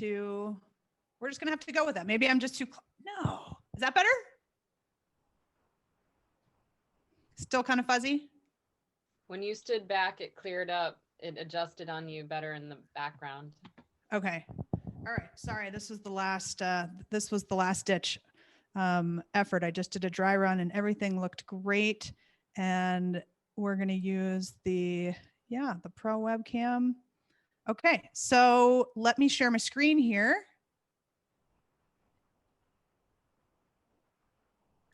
have to go with that. Maybe I'm just too, no. Is that better? Still kind of fuzzy? When you stood back, it cleared up. It adjusted on you better in the background. Okay. All right. Sorry, this was the last ditch effort. I just did a dry run and everything looked great. And we're going to use the Pro webcam. Okay. So let me share my screen here.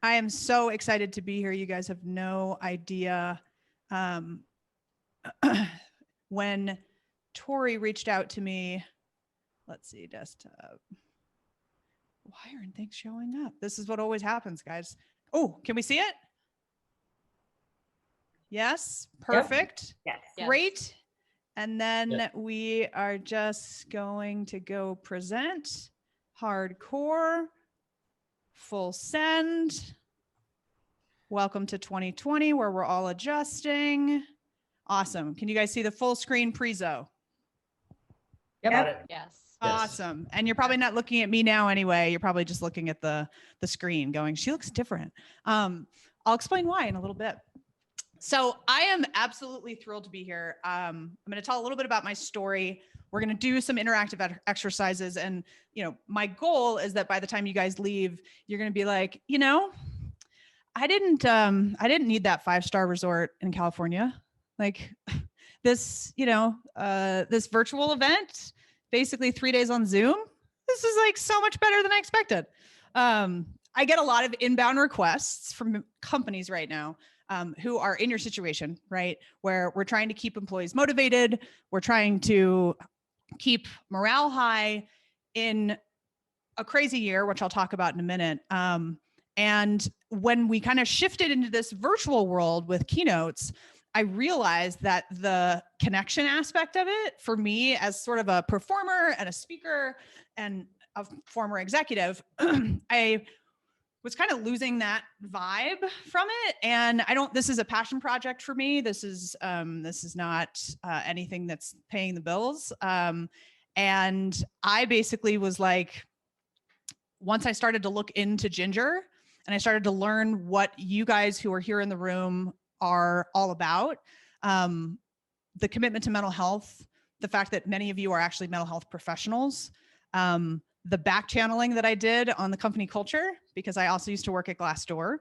I am so excited to be here. You guys have no idea. When Tori reached out to me, let's see, desktop. Why aren't things showing up? This is what always happens, guys. Oh, can we see it? Yes, perfect. Yep. Yes. Great. And then we are just going to go present, hardcore, full send. Welcome to 2020, where we're all adjusting. Awesome. Can you guys see the full screen prezo? Yep. Yes. Awesome. And you're probably not looking at me now anyway. You're probably just looking at the screen going, she looks different. I'll explain why in a little bit. So I am absolutely thrilled to be here. I'm going to tell a little bit about my story. We're going to do some interactive exercises. And, my goal is that by the time you guys leave, you're going to be like, I didn't need that 5-star resort in California. Like this, this virtual event, basically 3 days on Zoom. This is like so much better than I expected. I get a lot of inbound requests from companies right now who are in your situation, right? Where we're trying to keep employees motivated. We're trying to keep morale high in a crazy year, which I'll talk about in a minute. And when we kind of shifted into this virtual world with keynotes, I realized that the connection aspect of it for me as sort of a performer and a speaker and a former executive, I was kind of losing that vibe from it. And this is a passion project for me. This is not anything that's paying the bills. And I basically was like, once I started to look into Ginger and I started to learn what you guys who are here in the room are all about, the commitment to mental health, the fact that many of you are actually mental health professionals, the back channeling that I did on the company culture, because I also used to work at Glassdoor,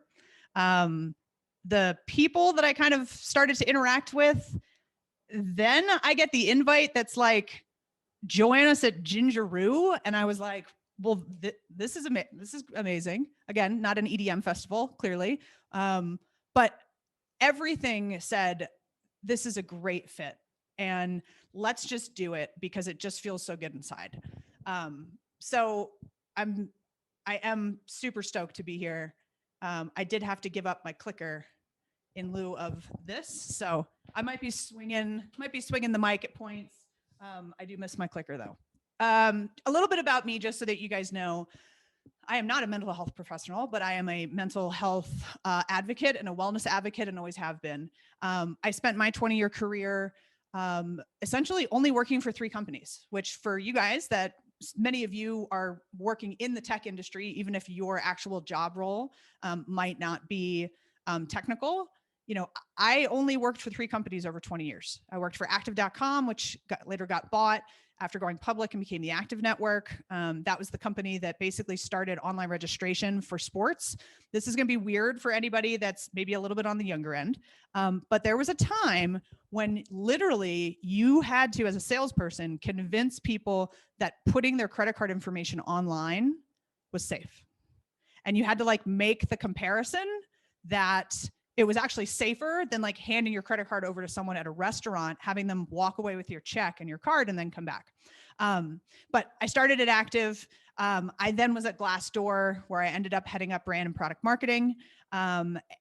the people that I kind of started to interact with, then I get the invite that's like, join us at Gingeroo. And I was like, well, this is amazing. Again, not an EDM festival, clearly. But everything said, this is a great fit. And let's just do it because it just feels so good inside. So I am super stoked to be here. I did have to give up my clicker in lieu of this. So I might be swinging the mic at points. I do miss my clicker though. A little bit about me, just so that you guys know, I am not a mental health professional, but I am a mental health advocate and a wellness advocate and always have been. I spent my 20-year career essentially only working for 3 companies, which for you guys, that many of you are working in the tech industry, even if your actual job role might not be technical. I only worked for 3 companies over 20 years. I worked for Active.com, which later got bought after going public and became the Active Network. That was the company that basically started online registration for sports. This is going to be weird for anybody that's maybe a little bit on the younger end. But there was a time when literally you had to, as a salesperson, convince people that putting their credit card information online was safe. And you had to like make the comparison that it was actually safer than like handing your credit card over to someone at a restaurant, having them walk away with your check and your card and then come back. But I started at Active. I then was at Glassdoor, where I ended up heading up brand and product marketing,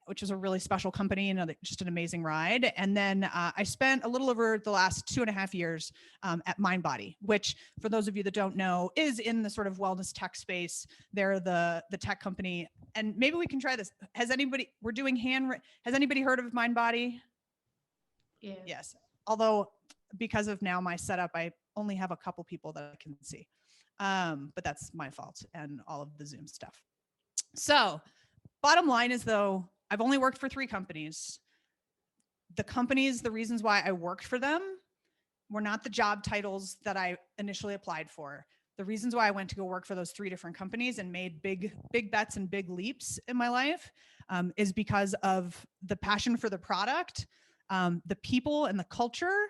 which was a really special company and just an amazing ride. And then I spent a little over the last 2.5 years at MindBody, which for those of you that don't know, is in the sort of wellness tech space. They're the tech company. And maybe we can try this. Has anybody heard of MindBody? Yeah. Yes. Although because of now my setup, I only have a couple people that I can see. But that's my fault and all of the Zoom stuff. So bottom line is, though, I've only worked for 3 companies. The reasons why I worked for them were not the job titles that I initially applied for. The reasons why I went to go work for those 3 different companies and made big bets and big leaps in my life is because of the passion for the product, the people and the culture,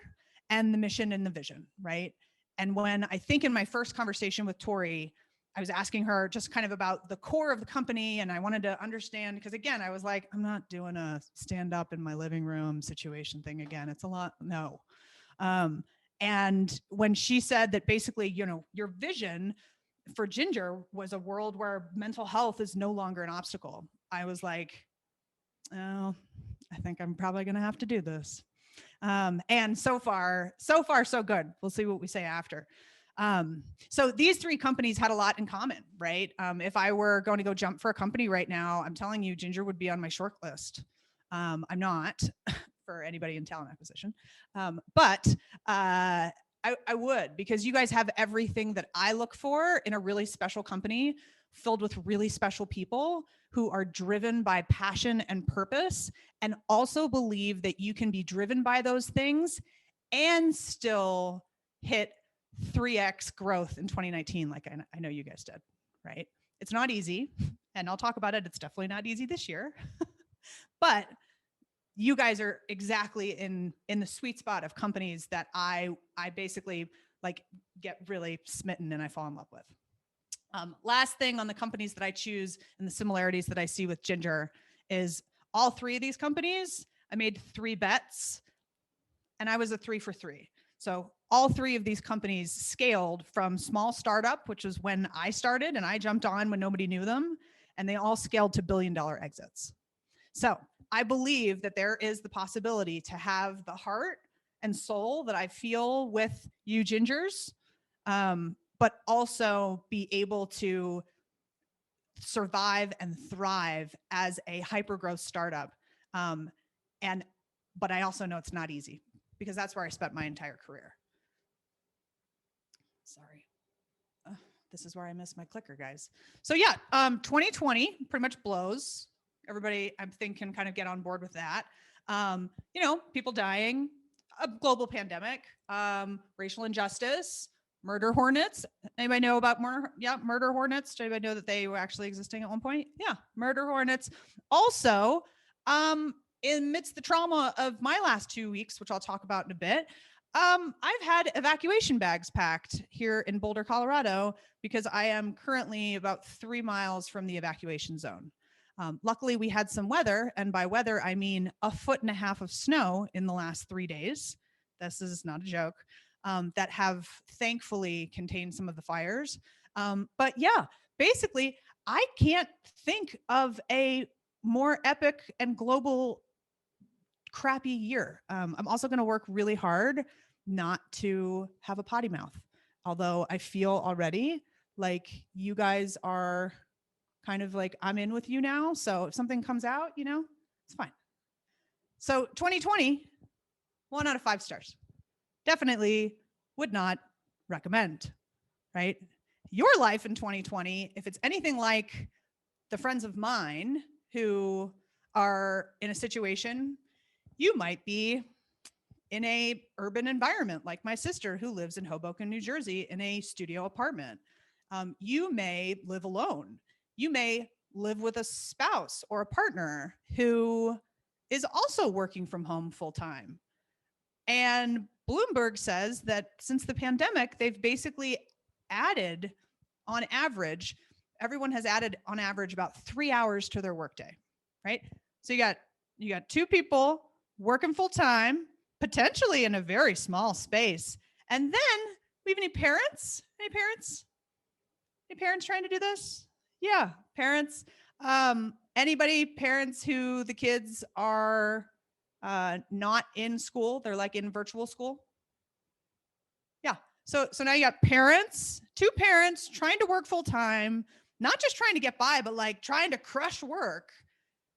and the mission and the vision, right? And when I think in my first conversation with Tori, I was asking her just kind of about the core of the company, and I wanted to understand, because again, I was like, I'm not doing a stand up in my living room situation thing again. It's a lot, no. And when she said that basically, your vision for Ginger was a world where mental health is no longer an obstacle, I was like, oh, I think I'm probably going to have to do this. And so far, so good. We'll see what we say after. So these 3 companies had a lot in common, right? If I were going to go jump for a company right now, I'm telling you, Ginger would be on my short list. I'm not for anybody in talent acquisition, but I would, because you guys have everything that I look for in a really special company filled with really special people who are driven by passion and purpose, and also believe that you can be driven by those things and still hit 3x growth in 2019, like I know you guys did, right? It's not easy, and I'll talk about it. It's definitely not easy this year, but you guys are exactly in the sweet spot of companies that I basically like get really smitten and I fall in love with. Last thing on the companies that I choose and the similarities that I see with Ginger is all 3 of these companies, I made 3 bets and I was a 3 for 3. So all 3 of these companies scaled from small startup, which was when I started and I jumped on when nobody knew them, and they all scaled to billion-dollar exits. So I believe that there is the possibility to have the heart and soul that I feel with you Gingers, but also be able to survive and thrive as a hyper-growth startup. But I also know it's not easy, because that's where I spent my entire career. Sorry. This is where I miss my clicker, guys. So yeah, 2020 pretty much blows. Everybody, I think, can kind of get on board with that. People dying, a global pandemic, racial injustice, murder hornets. Anybody know about murder hornets? Did anybody know that they were actually existing at one point? Yeah, murder hornets. Also, amidst the trauma of my last 2 weeks, which I'll talk about in a bit, I've had evacuation bags packed here in Boulder, Colorado, because I am currently about 3 miles from the evacuation zone. Luckily, we had some weather, and by weather, I mean 1.5 feet of snow in the last 3 days. This is not a joke. That have thankfully contained some of the fires. But yeah, basically, I can't think of a more epic and global crappy year. I'm also going to work really hard not to have a potty mouth, although I feel already like you guys are kind of like, I'm in with you now. So if something comes out, it's fine. So 2020, 1 out of 5 stars. Definitely would not recommend, right? Your life in 2020, if it's anything like the friends of mine who are in a situation, you might be in a urban environment like my sister who lives in Hoboken, New Jersey in a studio apartment. You may live alone. You may live with a spouse or a partner who is also working from home full time. And Bloomberg says that since the pandemic, they've basically added, on average, everyone has added on average about 3 hours to their workday, right? So you got 2 people working full time, potentially in a very small space. And then we have any parents? Any parents? Any parents trying to do this? Yeah, parents. Parents who the kids are not in school, they're like in virtual school. Yeah. So now you got parents, 2 parents trying to work full time, not just trying to get by, but like trying to crush work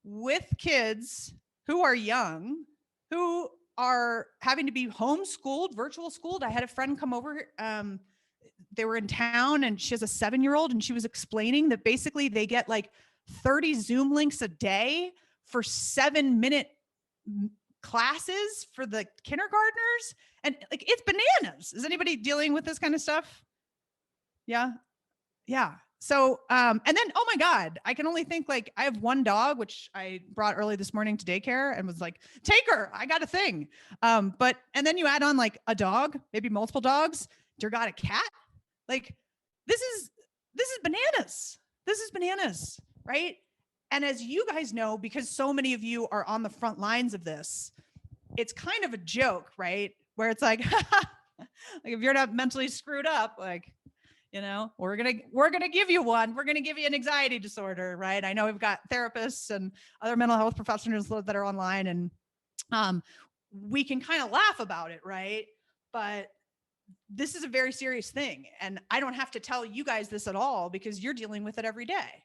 with kids who are young, who are having to be homeschooled, virtual schooled. I had a friend come over. they were in town, and she has a 7-year-old, and she was explaining that basically they get like 30 Zoom links a day for 7-minute classes for the kindergartners. And like, it's bananas. Is anybody dealing with this kind of stuff? Yeah. Yeah. So, and then, oh my God, I can only think, like, I have one dog, which I brought early this morning to daycare and was like, take her, I got a thing. And then you add on like a dog, maybe multiple dogs, dear God, a cat. Like, this is bananas. This is bananas, right? And as you guys know, because so many of you are on the front lines of this, it's kind of a joke, right? Where it's like, like, if you're not mentally screwed up, like, you know, we're gonna give you one. We're gonna give you an anxiety disorder, right? I know we've got therapists and other mental health professionals that are online, and we can kind of laugh about it, right? But this is a very serious thing, and I don't have to tell you guys this at all because you're dealing with it every day,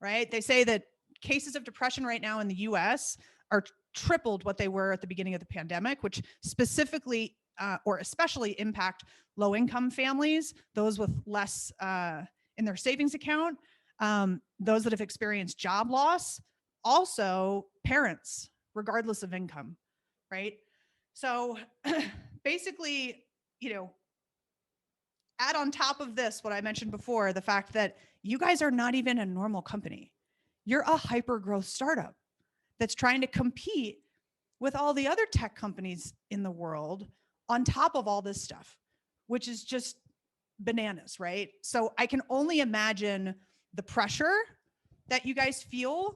right? They say that cases of depression right now in the U.S. are tripled what they were at the beginning of the pandemic, which specifically or especially impact low-income families, those with less in their savings account, those that have experienced job loss, also parents, regardless of income, right? So basically, you know, add on top of this what I mentioned before, the fact that you guys are not even a normal company. You're a hyper-growth startup that's trying to compete with all the other tech companies in the world on top of all this stuff, which is just bananas, right? So I can only imagine the pressure that you guys feel,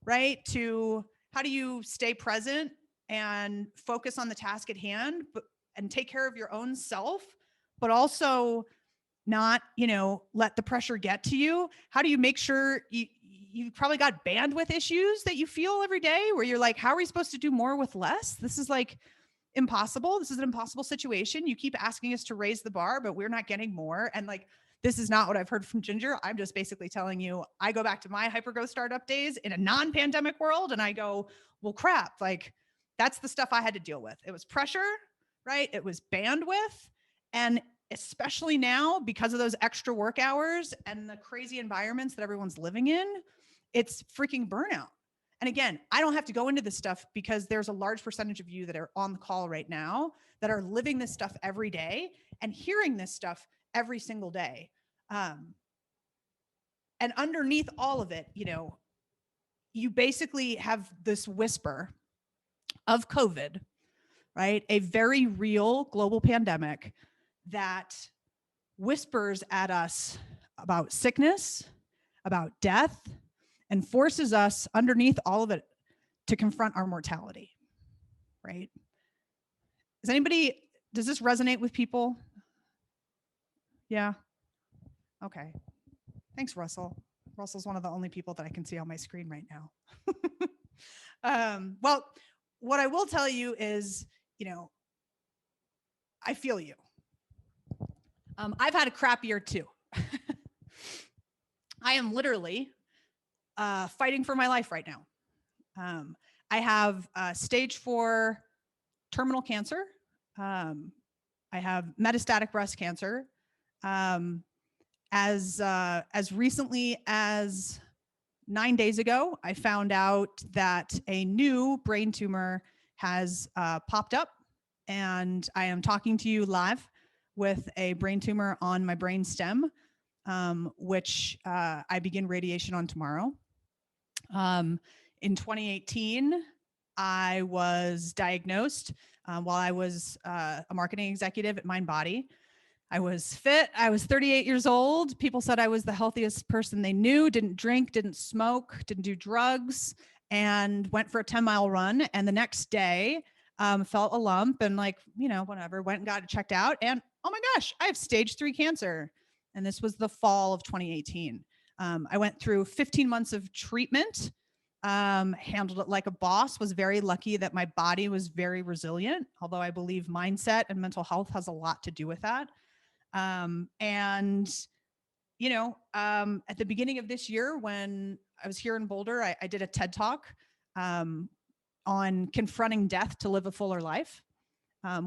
right? To how do you stay present and focus on the task at hand, and take care of your own self, but also not, you know, let the pressure get to you? How do you make sure you've probably got bandwidth issues that you feel every day where you're like, how are we supposed to do more with less? This is like impossible. This is an impossible situation. You keep asking us to raise the bar, but we're not getting more. And like, this is not what I've heard from Ginger. I'm just basically telling you, I go back to my hypergrowth startup days in a non-pandemic world, and I go, well, crap, like, that's the stuff I had to deal with. It was pressure, right? It was bandwidth. And especially now, because of those extra work hours and the crazy environments that everyone's living in, it's freaking burnout. And again, I don't have to go into this stuff because there's a large percentage of you that are on the call right now that are living this stuff every day and hearing this stuff every single day. And underneath all of it, you know, you basically have this whisper of COVID, right? A very real global pandemic that whispers at us about sickness, about death, and forces us underneath all of it to confront our mortality, right? Does this resonate with people? Yeah. Okay. Thanks, Russell. Russell's one of the only people that I can see on my screen right now. Well, what I will tell you is, you know, I feel you. I've had a crap year too. I am literally fighting for my life right now. I have stage 4 terminal cancer. I have metastatic breast cancer. As recently as 9 days ago, I found out that a new brain tumor has popped up, and I am talking to you live with a brain tumor on my brain stem, which I begin radiation on tomorrow. In 2018, I was diagnosed while I was a marketing executive at MindBody. I was fit. I was 38 years old. People said I was the healthiest person they knew, didn't drink, didn't smoke, didn't do drugs, and went for a 10-mile run. And the next day, felt a lump and, like, you know, whatever, went and got it checked out. And oh my gosh, I have stage 3 cancer. And this was the fall of 2018. I went through 15 months of treatment, handled it like a boss, was very lucky that my body was very resilient, although I believe mindset and mental health has a lot to do with that. And, you know, at the beginning of this year, when I was here in Boulder, I did a TED Talk on confronting death to live a fuller life,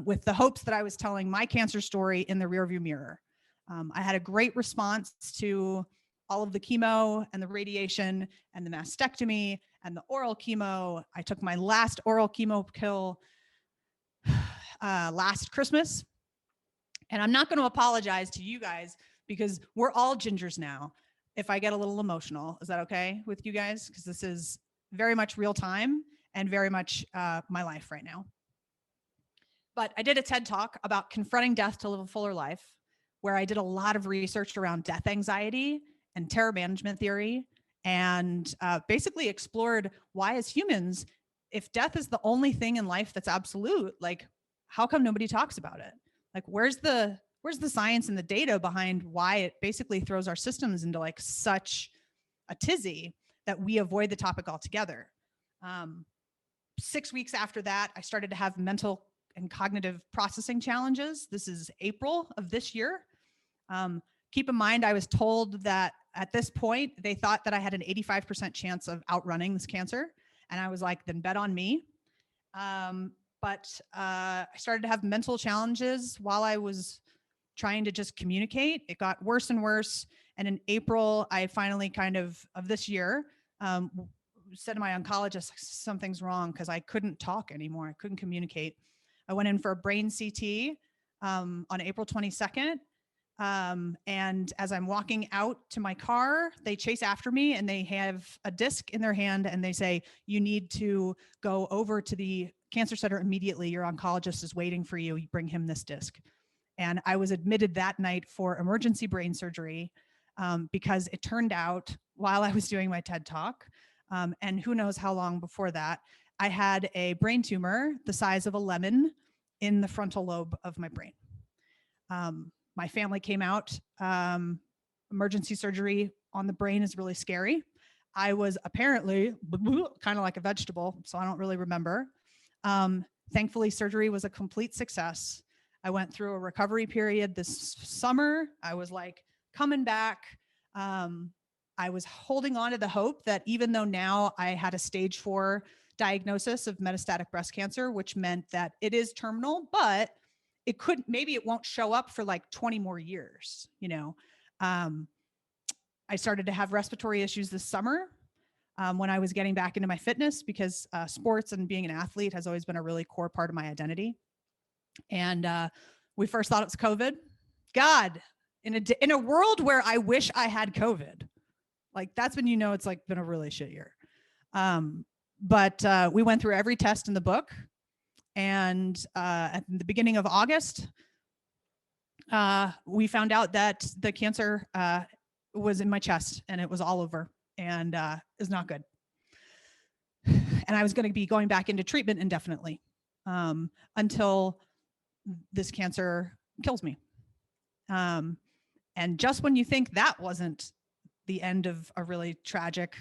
with the hopes that I was telling my cancer story in the rearview mirror. I had a great response to all of the chemo and the radiation and the mastectomy and the oral chemo. I took my last oral chemo pill last Christmas. And I'm not going to apologize to you guys because we're all gingers now. If I get a little emotional, is that okay with you guys? Because this is very much real time and very much my life right now. But I did a TED talk about confronting death to live a fuller life, where I did a lot of research around death anxiety and terror management theory, and basically explored why, as humans, if death is the only thing in life that's absolute, like, how come nobody talks about it? Like, where's the science and the data behind why it basically throws our systems into like such a tizzy that we avoid the topic altogether? 6 weeks after that, I started to have mental and cognitive processing challenges. This is April of this year. Keep in mind, I was told that at this point, they thought that I had an 85% chance of outrunning this cancer. And I was like, then bet on me. But I started to have mental challenges while I was trying to just communicate. It got worse and worse. And in April, I finally of this year, said to my oncologist, something's wrong, because I couldn't talk anymore. I couldn't communicate. I went in for a brain CT on April 22nd. And as I'm walking out to my car, they chase after me and they have a disc in their hand and they say, you need to go over to the cancer center immediately. Your oncologist is waiting for you. You bring him this disc. And I was admitted that night for emergency brain surgery because it turned out while I was doing my TED talk, and who knows how long before that, I had a brain tumor the size of a lemon in the frontal lobe of my brain. My family came out. Emergency surgery on the brain is really scary. I was apparently kind of like a vegetable, so I don't really remember. Thankfully, surgery was a complete success. I went through a recovery period this summer. I was like coming back. I was holding on to the hope that even though now I had a stage 4 diagnosis of metastatic breast cancer, which meant that it is terminal, but maybe it won't show up for like 20 more years, you know. I started to have respiratory issues this summer when I was getting back into my fitness, because sports and being an athlete has always been a really core part of my identity. And we first thought it was COVID. God, in a world where I wish I had COVID, like that's when you know it's like been a really shit year. But we went through every test in the book. And at the beginning of August, we found out that the cancer was in my chest and it was all over and is not good. And I was going to be going back into treatment indefinitely until this cancer kills me. And just when you think that wasn't the end of a really tragic,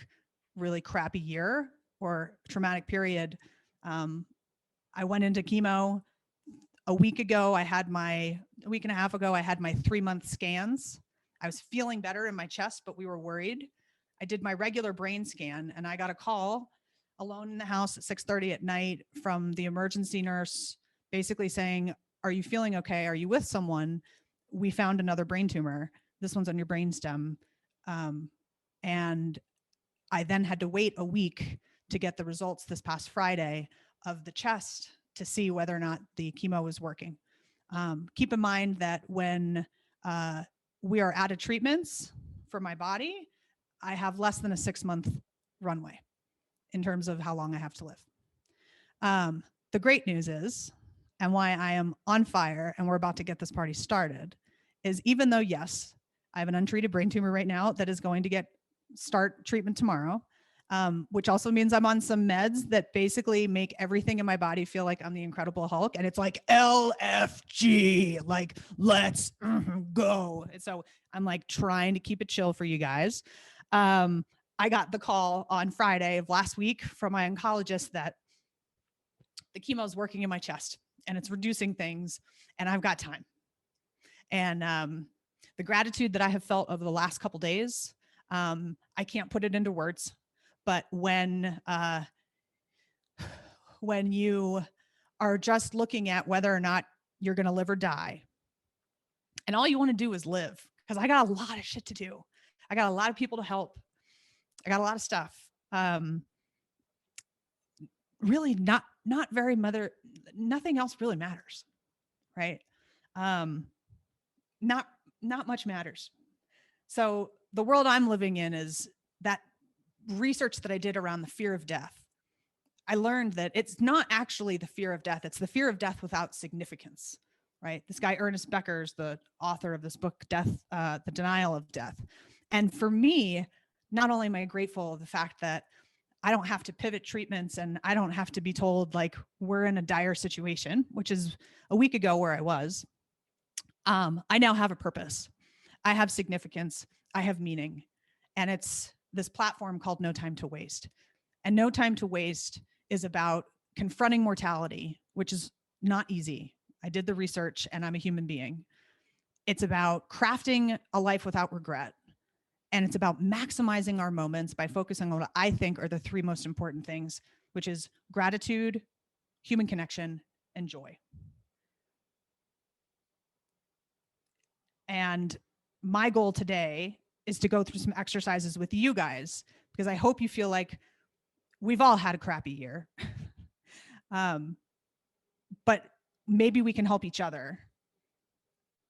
really crappy year or traumatic period, I went into chemo a week and a half ago, I had my 3-month scans. I was feeling better in my chest, but we were worried. I did my regular brain scan and I got a call alone in the house at 6:30 at night from the emergency nurse, basically saying, are you feeling okay? Are you with someone? We found another brain tumor. This one's on your brainstem. And I then had to wait a week to get the results this past Friday of the chest to see whether or not the chemo was working. Keep in mind that when we are out of treatments for my body, I have less than a 6-month runway in terms of how long I have to live. The great news is, and why I am on fire and we're about to get this party started, is even though, yes, I have an untreated brain tumor right now that is going to start treatment tomorrow, which also means I'm on some meds that basically make everything in my body feel like I'm the Incredible Hulk. And it's like LFG, like let's go. And so I'm like trying to keep it chill for you guys. I got the call on Friday of last week from my oncologist that the chemo is working in my chest and it's reducing things and I've got time. And the gratitude that I have felt over the last couple days, I can't put it into words. But when you are just looking at whether or not you're going to live or die, And all you want to do is live, because I got a lot of shit to do. I got a lot of people to help. I got a lot of stuff. Really not very nothing else really matters, right? Not much matters. So the world I'm living in is that research that I did around the fear of death. I learned that it's not actually the fear of death. It's the fear of death without significance, right? This guy, Ernest Becker, is the author of this book, The Denial of Death. And for me, not only am I grateful of the fact that I don't have to pivot treatments and I don't have to be told like we're in a dire situation, which is a week ago where I was. I now have a purpose. I have significance. I have meaning. And it's this platform called No Time to Waste. And No Time to Waste is about confronting mortality, which is not easy. I did the research and I'm a human being. It's about crafting a life without regret. And it's about maximizing our moments by focusing on what I think are the three most important things, which is gratitude, human connection, and joy. And my goal today is to go through some exercises with you guys, because I hope you feel like we've all had a crappy year. But maybe we can help each other.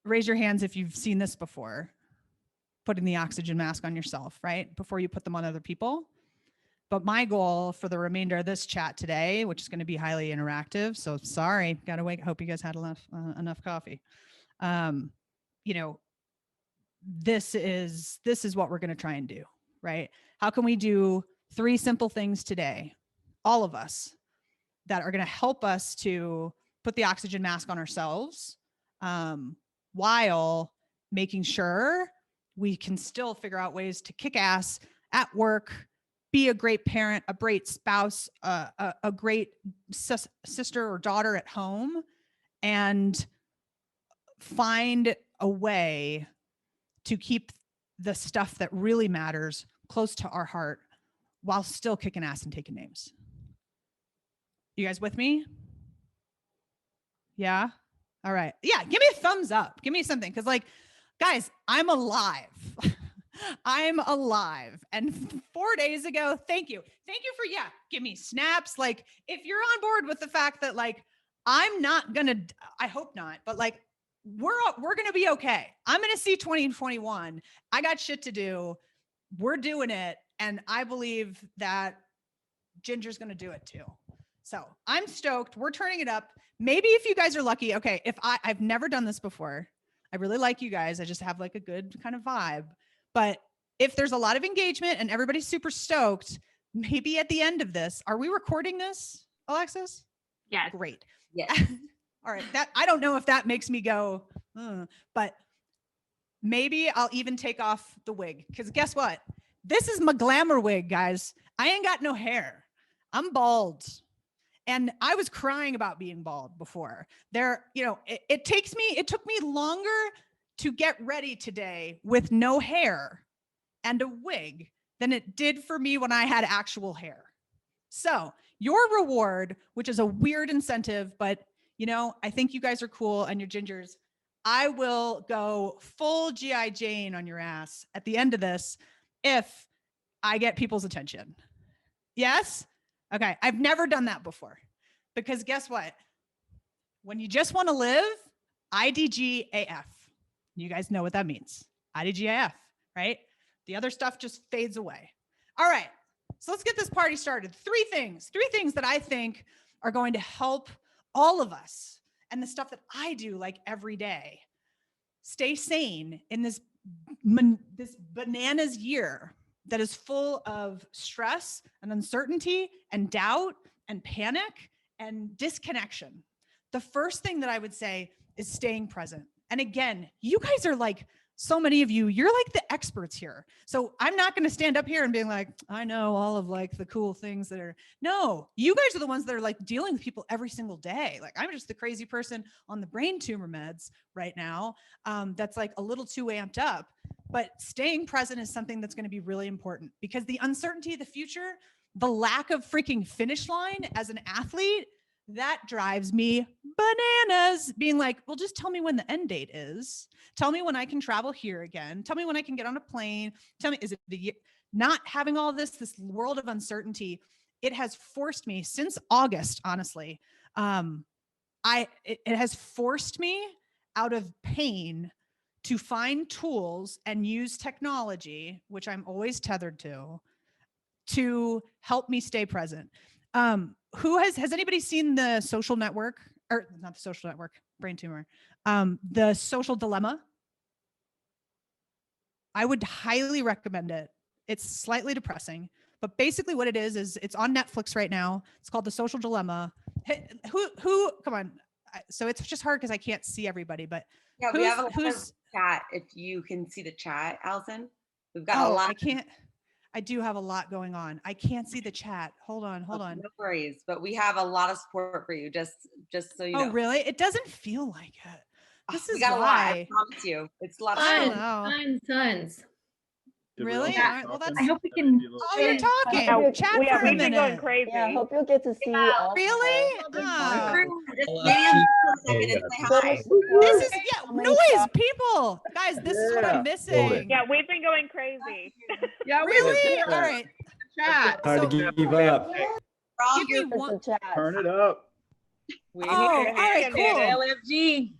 Raise your hands if you've seen this before. Putting the oxygen mask on yourself, right? Before you put them on other people. But my goal for the remainder of this chat today, which is going to be highly interactive. So sorry, gotta wait. Hope you guys had enough coffee. This is what we're going to try and do, right? How can we do 3 simple things today, all of us, that are going to help us to put the oxygen mask on ourselves, while making sure we can still figure out ways to kick ass at work, be a great parent, a great spouse, a great sister or daughter at home, and find a way to keep the stuff that really matters close to our heart while still kicking ass and taking names. You guys with me? Yeah? All right. Yeah, give me a thumbs up. Give me something. Because like, guys, I'm alive. I'm alive. And 4 days ago, thank you. Thank you for, give me snaps. Like, if you're on board with the fact that like, I'm not gonna, I hope not, but like, we're gonna be okay. I'm gonna see 2021. I got shit to do. We're doing it. And I believe that Ginger's gonna do it too. So I'm stoked. We're turning it up. Maybe if you guys are lucky, okay, if I've never done this before. I really like you guys. I just have like a good kind of vibe. But if there's a lot of engagement and everybody's super stoked, maybe at the end of this, are we recording this, Alexis? Yes. Great. Yes. All right. That I don't know if that makes me go, but maybe I'll even take off the wig, because guess what? This is my glamour wig, guys. I ain't got no hair. I'm bald. And I was crying about being bald before. It took me longer to get ready today with no hair and a wig than it did for me when I had actual hair. So your reward, which is a weird incentive, but I think you guys are cool and you're gingers. I will go full G.I. Jane on your ass at the end of this if I get people's attention. Yes? Okay. I've never done that before, because guess what? When you just want to live, IDG AF. You guys know what that means. IDG AF, right? The other stuff just fades away. All right. So let's get this party started. 3 things that I think are going to help all of us, and the stuff that I do like every day, stay sane in this bananas year that is full of stress and uncertainty and doubt and panic and disconnection. The first thing that I would say is staying present. And again, you guys are like, so many of you're like the experts here. So I'm not going to stand up here and be like, I know all of like the cool things that are, no, you guys are the ones that are like dealing with people every single day. Like I'm just the crazy person on the brain tumor meds right now. That's like a little too amped up, but staying present is something that's going to be really important, because the uncertainty of the future, the lack of freaking finish line as an athlete, That drives me bananas, being like, well, just tell me when the end date is. Tell me when I can travel here again. Tell me when I can get on a plane. Tell me, is it the year? Not having all this world of uncertainty, it has forced me since August, honestly. It has forced me out of pain to find tools and use technology, which I'm always tethered to help me stay present. Who has anybody seen The Social Network, or not The Social Network, brain tumor, The Social Dilemma? I would highly recommend it. It's slightly depressing, but basically what it is it's on Netflix right now. It's called The Social Dilemma. Who come on. So it's just hard because I can't see everybody, but yeah, we have a lot of chat. If you can see the chat, Allison, we've got a lot. I do have a lot going on. I can't see the chat. Hold on. No worries, but we have a lot of support for you. Just so you know. Oh, really? It doesn't feel like it. This is got why. a lot. I promise you, it's a lot of fun. Tons. Really? Yeah. All right, well, that's. I hope we can. Oh, you're talking. Chat for a we've been going minute. crazy. Yeah, I hope you'll get to see all. Really? This is noise, people. Guys, this is what I'm missing. Yeah, we've been going crazy. Yeah, Really? All right. Chat. Hard to give up. Give me one. Turn it up. We all right, cool. LFG.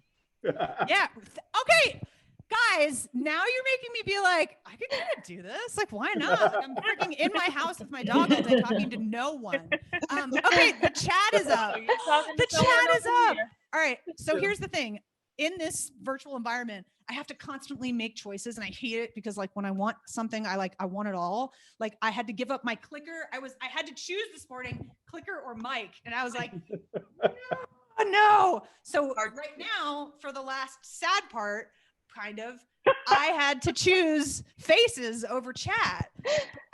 Yeah. Okay. Guys, now you're making me be like, I could kind of do this. Like, why not? Like, I'm freaking in my house with my dog all day talking to no one. Okay, the chat is up. The chat is up. All right. So here's the thing. In this virtual environment, I have to constantly make choices, and I hate it because like when I want something, I want it all. Like I had to give up my clicker. I had to choose this morning, clicker or mic. And I was like, no. So right now, for the last sad part, kind of, I had to choose faces over chat.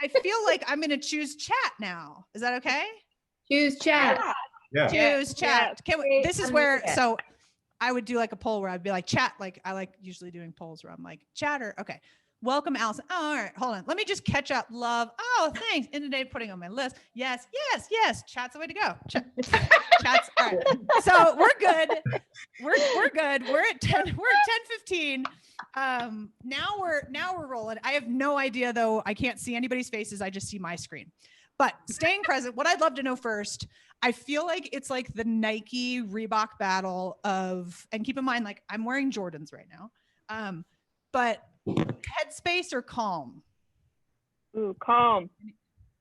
I feel like I'm going to choose chat now. Is that okay? Choose chat. Yeah. Choose chat. Can we, this is where, so I would do like a poll where I'd be like chat. Like I like usually doing polls where I'm like chatter. Okay. Welcome, Allison. Oh, all right. Hold on. Let me just catch up. Love. Oh, thanks. Inundated putting on my list. Yes. Chat's the way to go. Chat's all right. So we're good. We're good. We're at 10. We're at 10:15. Now we're rolling. I have no idea though. I can't see anybody's faces. I just see my screen. But staying present, what I'd love to know first, I feel like it's like the Nike Reebok battle of, and keep in mind, like I'm wearing Jordans right now. But Headspace or Calm? Ooh, calm.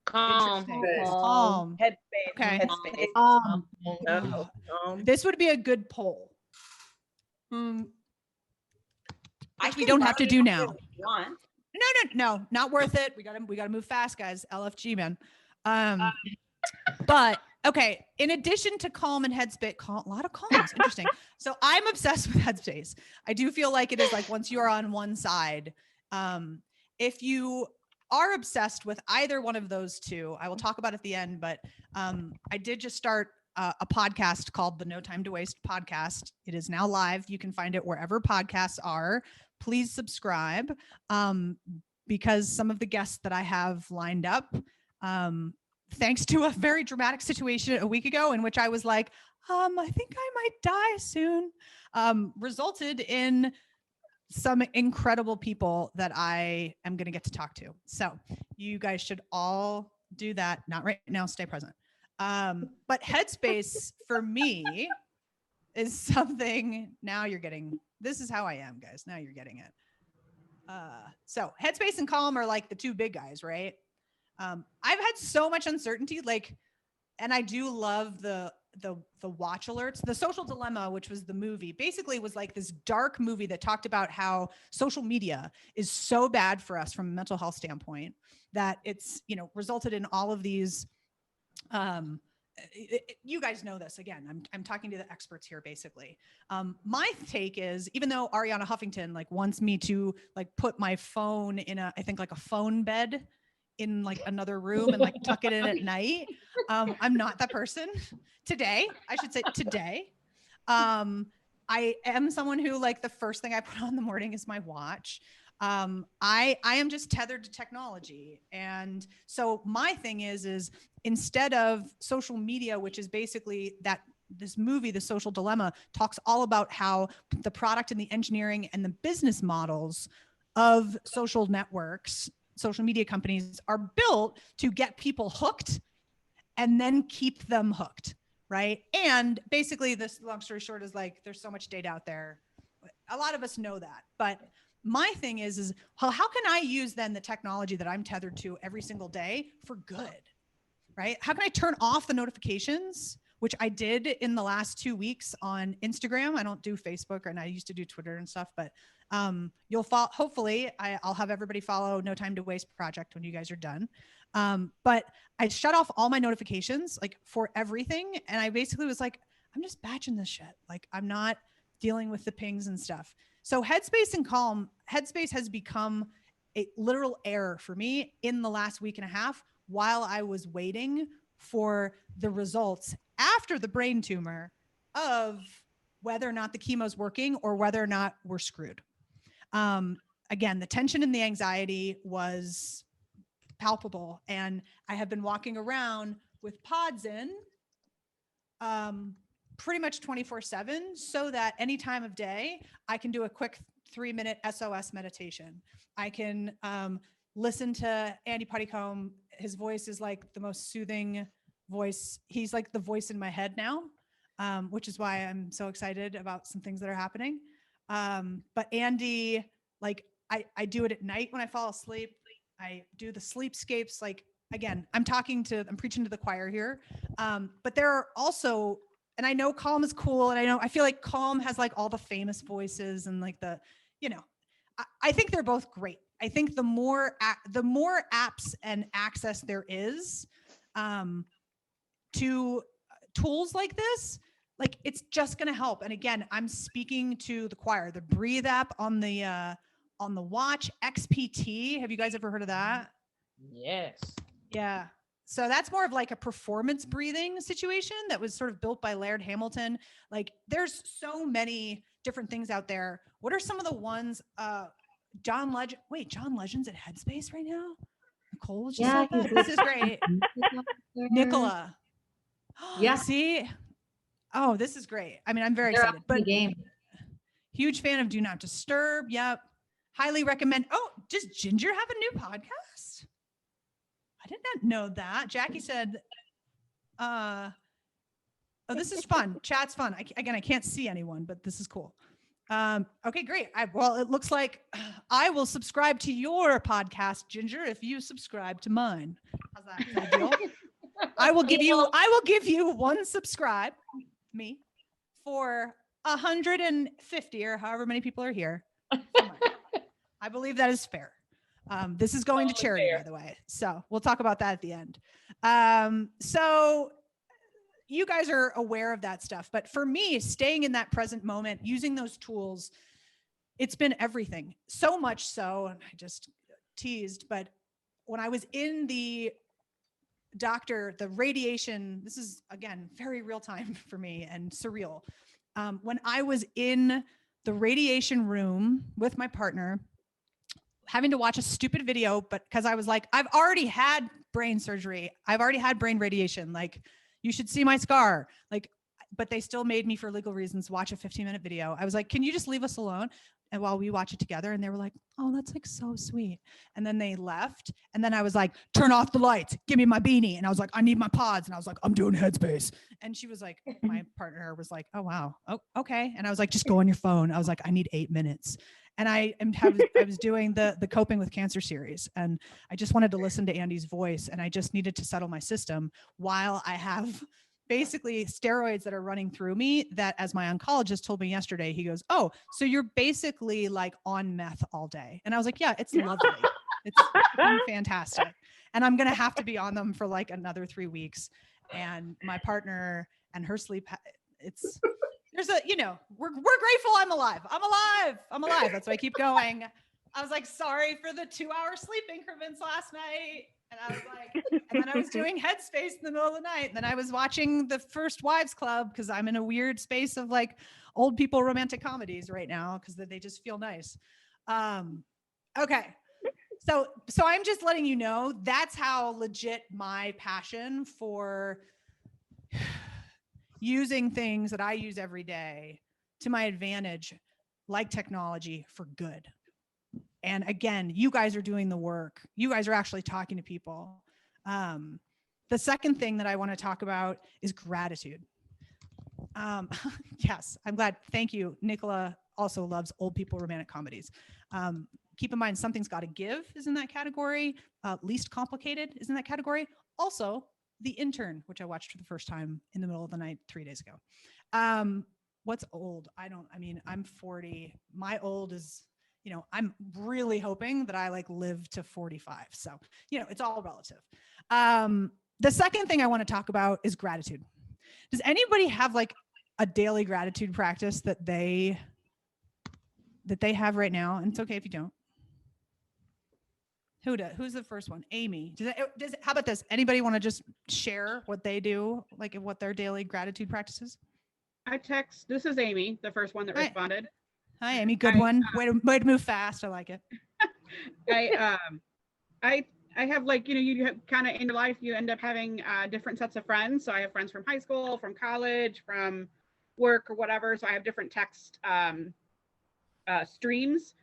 Calm. Calm. Headspace. Okay. Headspace. This would be a good poll. We don't have to do now. No, not worth it. We gotta move fast, guys. LFG, man. But okay, in addition to Calm and Headspace, a lot of calms. Interesting. So I'm obsessed with Headspace. I do feel like it is like once you are on one side, if you are obsessed with either one of those two, I will talk about it at the end, but I did just start a podcast called the No Time to Waste podcast. It is now live. You can find it wherever podcasts are. Please subscribe because some of the guests that I have lined up, thanks to a very dramatic situation a week ago in which I was like, I think I might die soon, resulted in some incredible people that I am going to get to talk to. So you guys should all do that. Not right now, stay present. But Headspace for me is something, now you're getting, this is how I am, guys. Now you're getting it. So Headspace and Calm are like the two big guys, right? I've had so much uncertainty, like, and I do love the watch alerts. The Social Dilemma, which was the movie, basically was like this dark movie that talked about how social media is so bad for us from a mental health standpoint that it's, resulted in all of these, you guys know this. Again, I'm talking to the experts here, basically. My take is, even though Ariana Huffington like wants me to like put my phone in I think like a phone bed in like another room and like tuck it in at night. I'm not that person today. I should say today. I am someone who like the first thing I put on in the morning is my watch. I am just tethered to technology. And so my thing is instead of social media, which is basically that this movie, The Social Dilemma, talks all about how the product and the engineering and the business models of social networks, social media companies are built to get people hooked and then keep them hooked, right? And basically, this long story short is like, there's so much data out there. A lot of us know that, but my thing is how can I use then the technology that I'm tethered to every single day for good, right? How can I turn off the notifications, which I did in the last 2 weeks on Instagram? I don't do Facebook, and I used to do Twitter and stuff, but you'll follow, hopefully I'll have everybody follow No Time to Waste Project when you guys are done. But I shut off all my notifications like for everything. And I basically was like, I'm just batching this shit. Like I'm not dealing with the pings and stuff. So Headspace and Calm, Headspace has become a literal error for me in the last week and a half while I was waiting for the results after the brain tumor of whether or not the chemo's working or whether or not we're screwed. Again, the tension and the anxiety was palpable. And I have been walking around with pods in pretty much 24/7 so that any time of day, I can do a quick 3-minute SOS meditation. I can listen to Andy Puttycombe. His voice is like the most soothing voice. He's like the voice in my head now, which is why I'm so excited about some things that are happening. But Andy, like I do it at night when I fall asleep. I do the sleepscapes. Like, again, I'm preaching to the choir here. But there are also, and I know Calm is cool. And I feel like Calm has like all the famous voices and like I think they're both great. I think the more apps and access there is to tools like this, like it's just going to help. And again, I'm speaking to the choir. The Breathe app on the watch, XPT. Have you guys ever heard of that? Yes. Yeah. So that's more of like a performance breathing situation that was sort of built by Laird Hamilton. Like there's so many different things out there. What are some of the ones? John Legend's at Headspace right now. Nicole just said that. This is great. Nicola. Yeah. See? Oh, this is great. I mean, I'm very excited. But game. huge fan of Do Not Disturb. Yep. Highly recommend. Oh, does Ginger have a new podcast? I did not know that. Jackie said, oh, this is fun. Chat's fun. I can't see anyone, but this is cool. Okay, great. Well, it looks like I will subscribe to your podcast, Ginger, if you subscribe to mine. How's that? Is that a deal? I will give you one subscribe, me, for 150 or however many people are here. I believe that is fair. This is going to charity, by the way. So we'll talk about that at the end. So you guys are aware of that stuff. But for me, staying in that present moment, using those tools, it's been everything. So much so, and I just teased, but when I was in the radiation, this is, again, very real time for me and surreal. When I was in the radiation room with my partner, having to watch a stupid video, but because I was like, I've already had brain surgery. I've already had brain radiation. Like, you should see my scar. Like, but they still made me, for legal reasons, watch a 15-minute video. I was like, can you just leave us alone? And while we watch it together, and they were like, oh, that's like so sweet. And then they left. And then I was like, turn off the lights, give me my beanie. And I was like, I need my pods. And I was like, I'm doing Headspace. And she was like, my partner was like, oh, wow. Oh, okay. And I was like, just go on your phone. I was like, I need 8 minutes. And I was doing the Coping with Cancer series. And I just wanted to listen to Andy's voice. And I just needed to settle my system while I have basically steroids that are running through me that, as my oncologist told me yesterday, he goes, oh, so you're basically like on meth all day. And I was like, yeah, it's lovely. It's fantastic. And I'm going to have to be on them for like another 3 weeks. And my partner and her sleep, we're grateful I'm alive. I'm alive. That's why I keep going. I was like, sorry for the 2-hour sleep increments last night. And I was like, and then I was doing Headspace in the middle of the night. And then I was watching the First Wives Club because I'm in a weird space of like old people romantic comedies right now because they just feel nice. Okay. So I'm just letting you know that's how legit my passion for using things that I use every day to my advantage, like technology, for good. And again, you guys are doing the work. You guys are actually talking to people. The second thing that I want to talk about is gratitude. Yes, I'm glad. Thank you. Nicola also loves old people romantic comedies. Keep in mind, Something's Gotta Give is in that category. Least Complicated is in that category. Also, The Intern, which I watched for the first time in the middle of the night 3 days ago. What's old? I'm 40. My old is, I'm really hoping that I live to 45. So, it's all relative. The second thing I want to talk about is gratitude. Does anybody have a daily gratitude practice that they have right now? And it's okay if you don't. Who's the first one? Amy. How about this? Anybody want to just share what they do, what their daily gratitude practice is? This is Amy, the first one that responded. Hi, Amy. Good one. Way to move fast. I like it. I have you kind of in your life, you end up having different sets of friends. So I have friends from high school, from college, from work or whatever. So I have different text streams,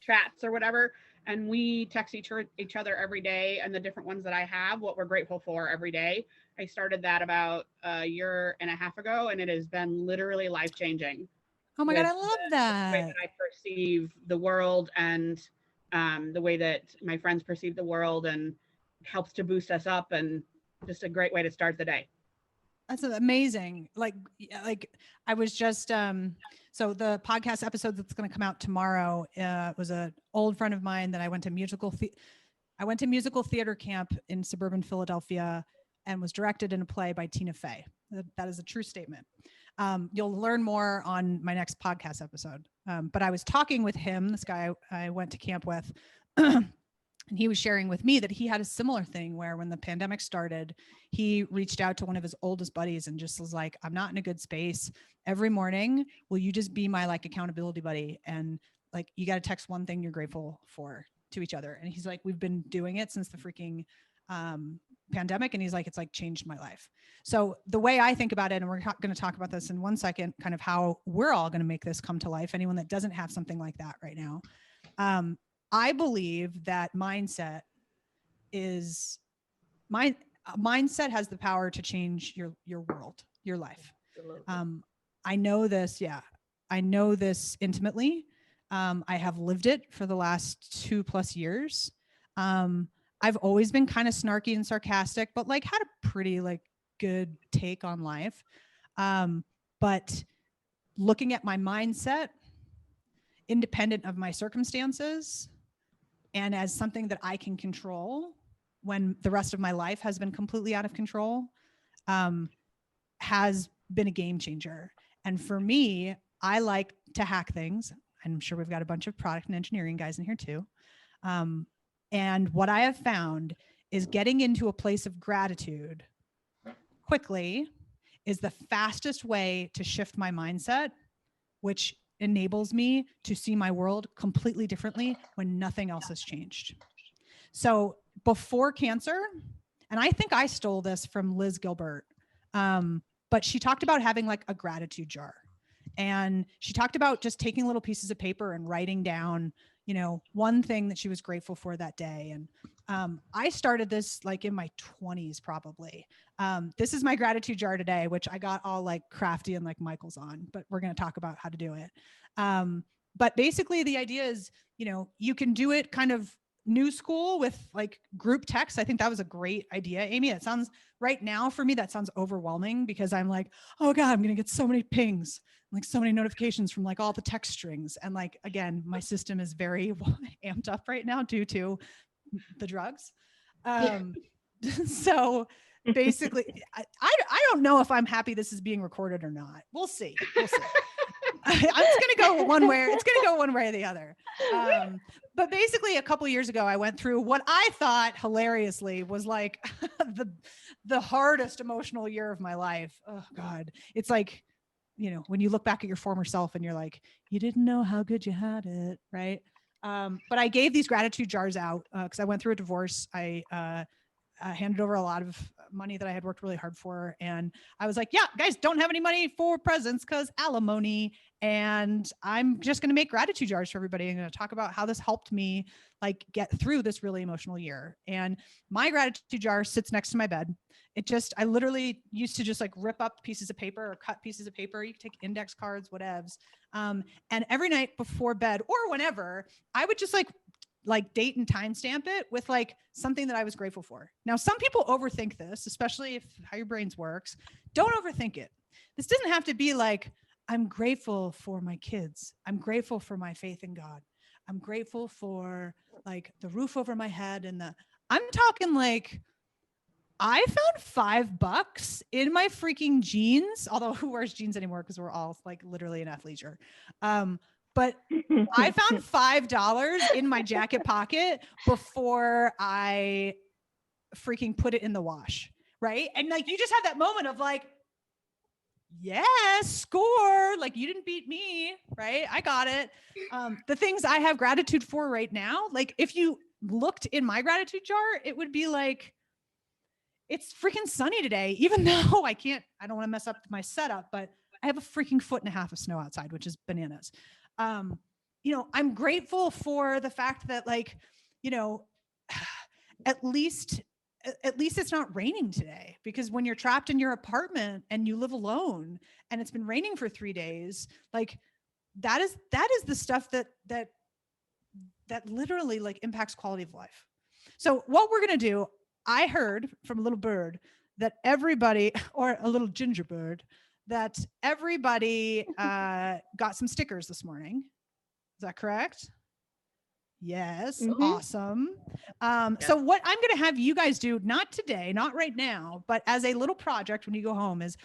chats or whatever. And we text each other every day, and the different ones that I have, what we're grateful for every day. I started that about a year and a half ago, and it has been literally life-changing. Oh my God, I love that. The way that I perceive the world and the way that my friends perceive the world, and helps to boost us up, and just a great way to start the day. That's amazing. I was just, so the podcast episode that's going to come out tomorrow was an old friend of mine that I went to musical theater camp in suburban Philadelphia, and was directed in a play by Tina Fey. That is a true statement. You'll learn more on my next podcast episode. But I was talking with him, this guy I went to camp with, and he was sharing with me that he had a similar thing where when the pandemic started, he reached out to one of his oldest buddies and just was like, I'm not in a good space. Every morning, will you just be my accountability buddy? And you got to text one thing you're grateful for to each other. And he's like, we've been doing it since the freaking pandemic. And he's like, it's changed my life. So the way I think about it, and we're going to talk about this in 1 second, kind of how we're all going to make this come to life. Anyone that doesn't have something like that right now. I believe that mindset has the power to change your world, your life. I know this. Yeah. I know this intimately. I have lived it for the last 2+ years. I've always been kind of snarky and sarcastic, but had a pretty good take on life. But looking at my mindset, independent of my circumstances, and as something that I can control when the rest of my life has been completely out of control, has been a game changer. And for me, I like to hack things. I'm sure we've got a bunch of product and engineering guys in here too. And what I have found is getting into a place of gratitude quickly is the fastest way to shift my mindset, which enables me to see my world completely differently when nothing else has changed. So before cancer, and I think I stole this from Liz Gilbert, but she talked about having a gratitude jar. And she talked about just taking little pieces of paper and writing down, one thing that she was grateful for that day. And I started this in my 20s, probably. This is my gratitude jar today, which I got all crafty and Michael's on, but we're going to talk about how to do it. But basically the idea is, you can do it kind of new school with group text. I think that was a great idea, Amy. It sounds right now for me, that sounds overwhelming because I'm oh God, I'm going to get so many pings, so many notifications from all the text strings. And again, my system is very amped up right now due to the drugs. So basically, I don't know if I'm happy this is being recorded or not. We'll see. I'm just going to go one way. It's going to go one way or the other. But basically a couple years ago, I went through what I thought hilariously was the hardest emotional year of my life. Oh God. It's when you look back at your former self and you're you didn't know how good you had it. Right. But I gave these gratitude jars out because I went through a divorce. I handed over a lot of money that I had worked really hard for. And I was like, yeah, guys, don't have any money for presents because alimony. And I'm just going to make gratitude jars for everybody. I'm going to talk about how this helped me like get through this really emotional year. And my gratitude jar sits next to my bed. I literally used to just like rip up pieces of paper or cut pieces of paper. You could take index cards, whatevs. And every night before bed or whenever, I would just like date and timestamp it with like something that I was grateful for. Now, some people overthink this, especially if how your brains works. Don't overthink it. This doesn't have to be like, I'm grateful for my kids. I'm grateful for my faith in God. I'm grateful for like the roof over my head I'm talking like, I found $5 in my freaking jeans, although who wears jeans anymore? Because we're all like literally in athleisure. But I found $5 in my jacket pocket before I freaking put it in the wash. Right. And like, you just have that moment of like, yes, score. Like you didn't beat me. Right. I got it. The things I have gratitude for right now, like if you looked in my gratitude jar, it would be like, it's freaking sunny today, even though I don't want to mess up my setup, but I have a freaking 1.5 feet of snow outside, which is bananas. I'm grateful for the fact that like, at least it's not raining today, because when you're trapped in your apartment and you live alone and it's been raining for 3 days, like that is the stuff that literally like impacts quality of life. So what we're going to do, I heard from a little bird that everybody, or a little ginger bird, that everybody got some stickers this morning. Is that correct? Yes. Mhm. Awesome. So what I'm going to have you guys do, not today, not right now, but as a little project when you go home, is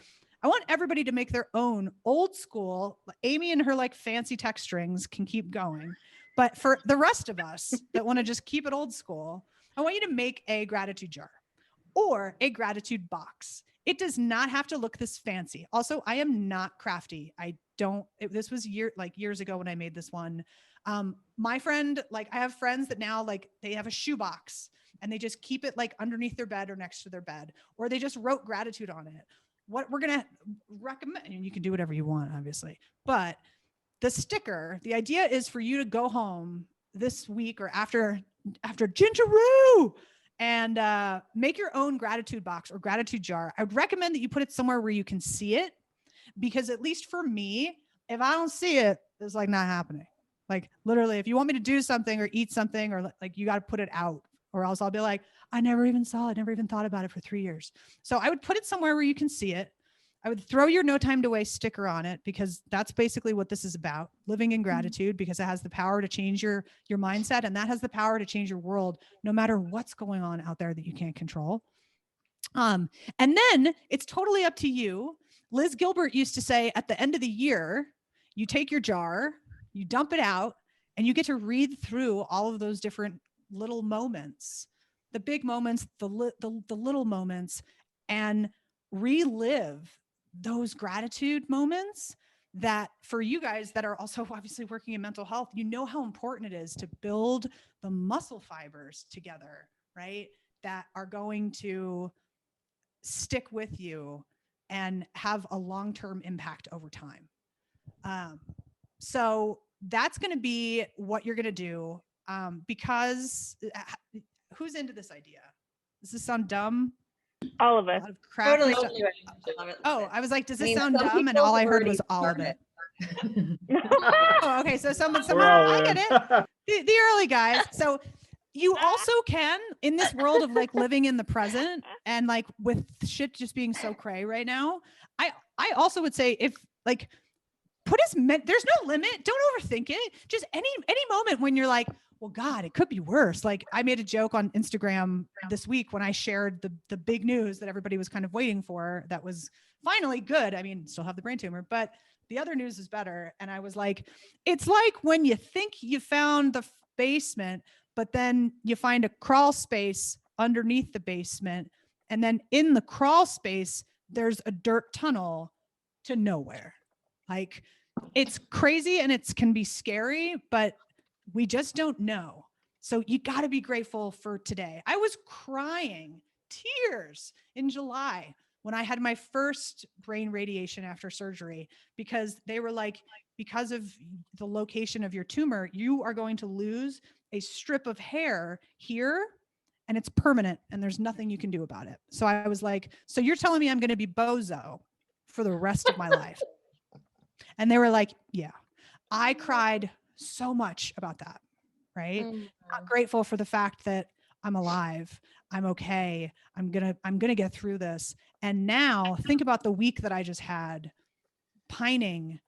I want everybody to make their own old school. Amy and her like fancy text strings can keep going. But for the rest of us that want to just keep it old school, I want you to make a gratitude jar or a gratitude box. It does not have to look this fancy. Also, I am not crafty. This was years ago when I made this one. My friend, like I have friends that now like they have a shoebox and they just keep it like underneath their bed or next to their bed, or they just wrote gratitude on it. What we're going to recommend, and you can do whatever you want, obviously, but the sticker, the idea is for you to go home this week or after Gingeroo and make your own gratitude box or gratitude jar. I would recommend that you put it somewhere where you can see it, because at least for me, if I don't see it, it's like not happening. Like literally, if you want me to do something or eat something, or like you got to put it out, or else I'll be like, I never even saw it, never even thought about it for 3 years. So I would put it somewhere where you can see it. I would throw your no time to waste sticker on it, because that's basically what this is about, living in gratitude, because it has the power to change your mindset, and that has the power to change your world, no matter what's going on out there that you can't control. And then it's totally up to you. Liz Gilbert used to say at the end of the year, you take your jar, you dump it out, and you get to read through all of those different little moments, the big moments, the little moments, and relive those gratitude moments that for you guys that are also obviously working in mental health, you know how important it is to build the muscle fibers together, right? That are going to stick with you and have a long-term impact over time. So that's going to be what you're going to do, because who's into this idea? Does this sound dumb? All of us. Totally. Oh, I was like, does this I mean, sound some dumb? And people all I heard already was all of start it. Oh, okay. So someone, We're all I in. get it. The early guys. So you also can, in this world of like living in the present and like with shit just being so cray right now, I also would say, if like there's no limit. Don't overthink it. Just any moment when you're like, well, God, it could be worse. Like I made a joke on Instagram this week when I shared the big news that everybody was kind of waiting for. That was finally good. I mean, still have the brain tumor, but the other news is better. And I was like, it's like when you think you found the basement, but then you find a crawl space underneath the basement. And then in the crawl space, there's a dirt tunnel to nowhere. Like it's crazy and it can be scary, but we just don't know. So you got to be grateful for today. I was crying tears in July when I had my first brain radiation after surgery, because they were like, because of the location of your tumor, you are going to lose a strip of hair here and it's permanent and there's nothing you can do about it. So I was like, so you're telling me I'm going to be bozo for the rest of my life? And they were like, yeah. I cried so much about that, right? Not grateful for the fact that I'm alive. I'm okay. I'm going to get through this. And now think about the week that I just had, pining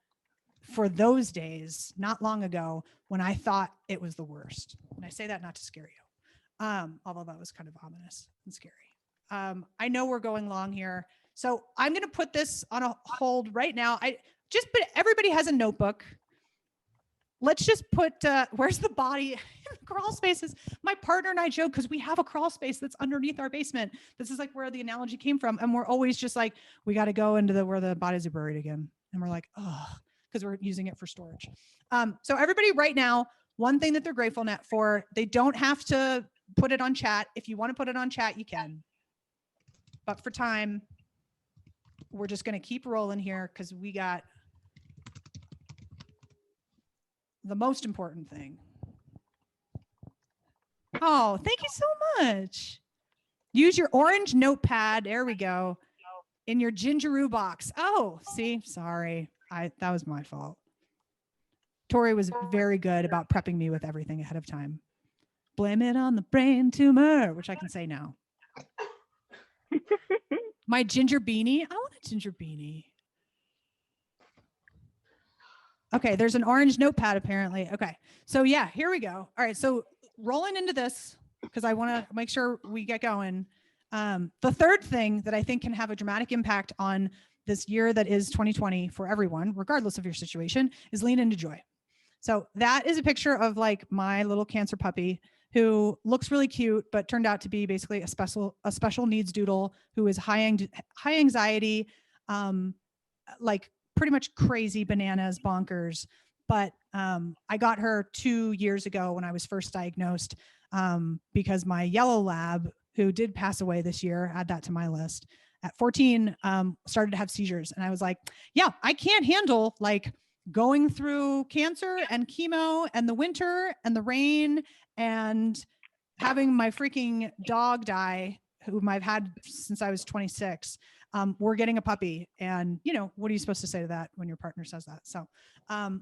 for those days not long ago when I thought it was the worst. And I say that not to scare you. Although that was kind of ominous and scary. I know we're going long here, so I'm going to put this on a hold right now. But everybody has a notebook. Let's just put, where's the body? Crawl spaces. My partner and I joke because we have a crawl space that's underneath our basement. This is like where the analogy came from. And we're always just like, we got to go into where the bodies are buried again. And we're like, oh, because we're using it for storage. So everybody right now, one thing that they're grateful for, they don't have to put it on chat. If you want to put it on chat, you can. But for time, we're just going to keep rolling here because we got the most important thing. Oh, thank you so much. Use your orange notepad. There we go. In your gingeroo box. Oh, see, sorry. That was my fault. Tori was very good about prepping me with everything ahead of time. Blame it on the brain tumor, which I can say now. My ginger beanie. I want a ginger beanie. Okay, there's an orange notepad apparently. Okay, so yeah, here we go. All right, so rolling into this because I want to make sure we get going. The third thing that I think can have a dramatic impact on this year that is 2020 for everyone, regardless of your situation, is lean into joy. So that is a picture of like my little cancer puppy who looks really cute, but turned out to be basically a special needs doodle who is high anxiety, like pretty much crazy bananas, bonkers. But I got her 2 years ago when I was first diagnosed because my yellow lab, who did pass away this year, add that to my list, at 14, started to have seizures. And I was like, yeah, I can't handle like going through cancer and chemo and the winter and the rain and having my freaking dog die, whom I've had since I was 26. We're getting a puppy. And, you know, what are you supposed to say to that when your partner says that? So,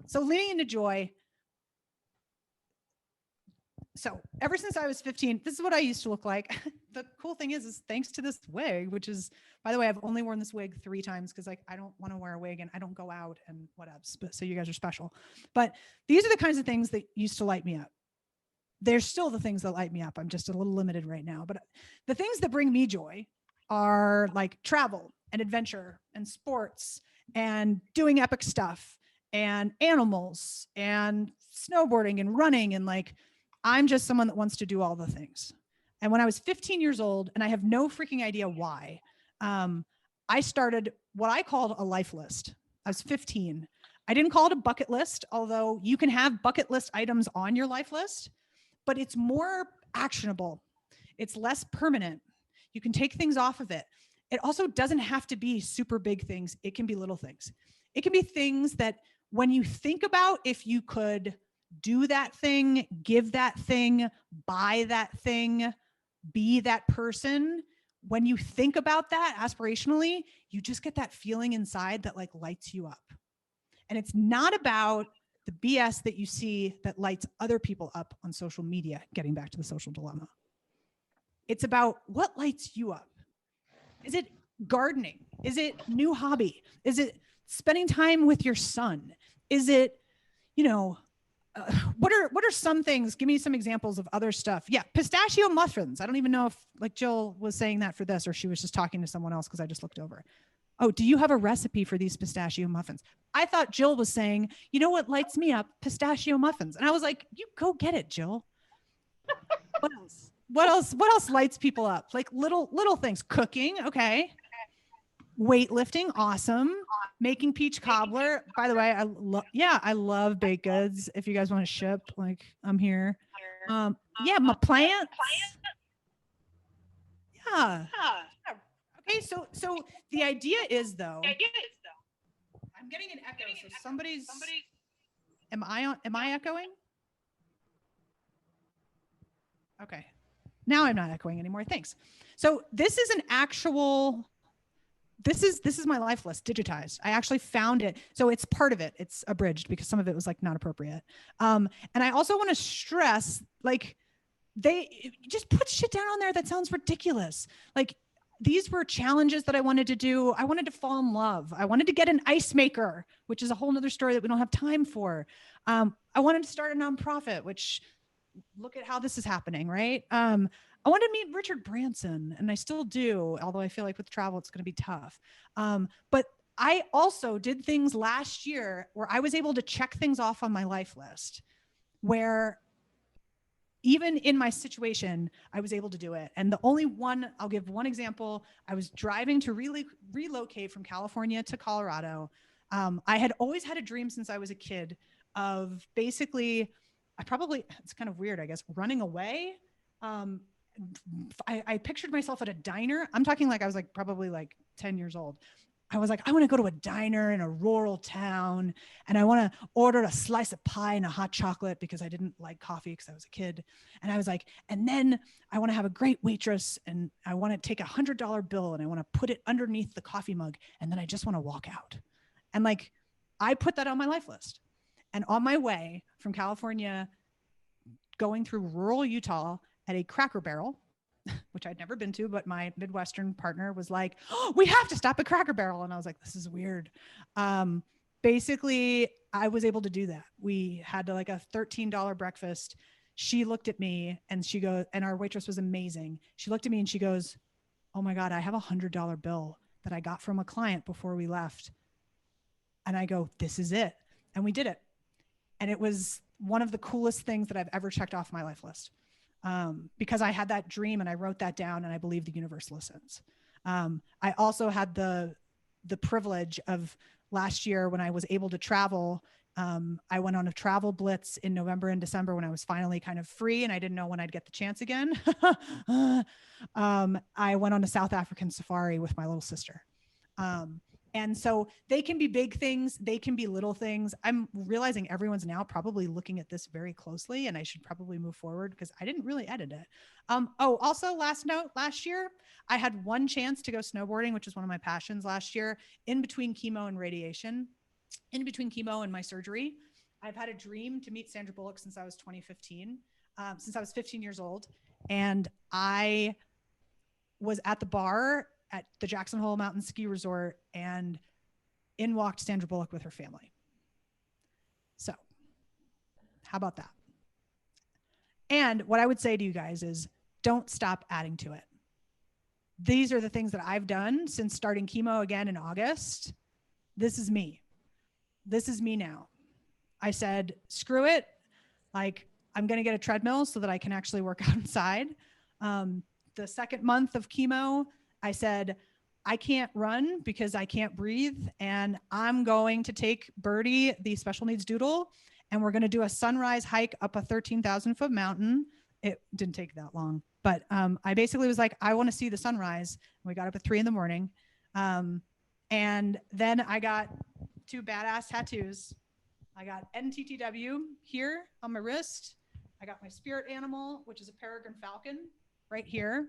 so leaning into joy. So ever since I was 15, this is what I used to look like. The cool thing is thanks to this wig, which is, by the way, I've only worn this wig 3 times because like I don't want to wear a wig and I don't go out and whatevs. But so you guys are special. But these are the kinds of things that used to light me up. There's still the things that light me up. I'm just a little limited right now. But the things that bring me joy are like travel and adventure and sports and doing epic stuff and animals and snowboarding and running and like, I'm just someone that wants to do all the things. And when I was 15 years old, and I have no freaking idea why, I started what I called a life list. I was 15. I didn't call it a bucket list, although you can have bucket list items on your life list, but it's more actionable. It's less permanent. You can take things off of it. It also doesn't have to be super big things. It can be little things. It can be things that when you think about if you could do that thing, give that thing, buy that thing, be that person. When you think about that aspirationally, you just get that feeling inside that like lights you up. And it's not about the BS that you see that lights other people up on social media, getting back to the social dilemma. It's about what lights you up. Is it gardening? Is it new hobby? Is it spending time with your son? Is it, you know, what are some things? Give me some examples of other stuff. Yeah, pistachio muffins. I don't even know if like Jill was saying that for this or she was just talking to someone else because I just looked over. Oh, do you have a recipe for these pistachio muffins? I thought Jill was saying, you know what lights me up? Pistachio muffins. And I was like, you go get it, Jill. What else? What else lights people up? Like little things. Cooking, okay. Weightlifting, awesome. Making peach cobbler. By the way, I love baked goods. If you guys want to ship, like I'm here. Yeah, my plants. Yeah. Okay. So the idea is though, I'm getting an echo. So somebody's, am I echoing? Okay. Now I'm not echoing anymore. Thanks. So this is an actual, this is my life list digitized. I actually found it. So it's part of it. It's abridged because some of it was like not appropriate. And I also want to stress, like, they just put shit down on there that sounds ridiculous. Like, these were challenges that I wanted to do. I wanted to fall in love. I wanted to get an ice maker, which is a whole nother story that we don't have time for. I wanted to start a nonprofit, which look at how this is happening, right? I wanted to meet Richard Branson, and I still do, although I feel like with travel, it's going to be tough. But I also did things last year where I was able to check things off on my life list, where even in my situation, I was able to do it. And the only one, I'll give one example. I was driving to relocate from California to Colorado. I had always had a dream since I was a kid of basically, it's kind of weird, I guess, running away. I pictured myself at a diner. I'm talking like I was like probably like 10 years old. I was like, I want to go to a diner in a rural town, and I want to order a slice of pie and a hot chocolate because I didn't like coffee because I was a kid. And I was like, and then I want to have a great waitress, and I want to take $100 bill and I want to put it underneath the coffee mug, and then I just want to walk out. And like, I put that on my life list. And on my way from California, going through rural Utah at a Cracker Barrel, which I'd never been to, but my Midwestern partner was like, oh, we have to stop at Cracker Barrel. And I was like, this is weird. Basically, I was able to do that. We had like a $13 breakfast. She looked at me and she goes, and our waitress was amazing. She looked at me and she goes, oh my God, I have $100 bill that I got from a client before we left. And I go, this is it. And we did it. And it was one of the coolest things that I've ever checked off my life list. Because I had that dream and I wrote that down, and I believe the universe listens. I also had the privilege of last year when I was able to travel. I went on a travel blitz in November and December when I was finally kind of free and I didn't know when I'd get the chance again. I went on a South African safari with my little sister. And so they can be big things. They can be little things. I'm realizing everyone's now probably looking at this very closely, and I should probably move forward because I didn't really edit it. Also last note, last year, I had one chance to go snowboarding, which is one of my passions last year, in between chemo and radiation, in between chemo and my surgery. I've had a dream to meet Sandra Bullock since I was 2015, since I was 15 years old. And I was at the bar at the Jackson Hole Mountain Ski Resort, and in walked Sandra Bullock with her family. So how about that? And what I would say to you guys is don't stop adding to it. These are the things that I've done since starting chemo again in August. This is me. This is me now. I said, screw it. Like, I'm going to get a treadmill so that I can actually work outside. The second month of chemo, I said, I can't run because I can't breathe. And I'm going to take Birdie, the special needs doodle, and we're going to do a sunrise hike up a 13,000-foot mountain. It didn't take that long, but I basically was like, I want to see the sunrise. We got up at 3 a.m. And then I got 2 badass tattoos. I got NTTW here on my wrist. I got my spirit animal, which is a peregrine falcon right here.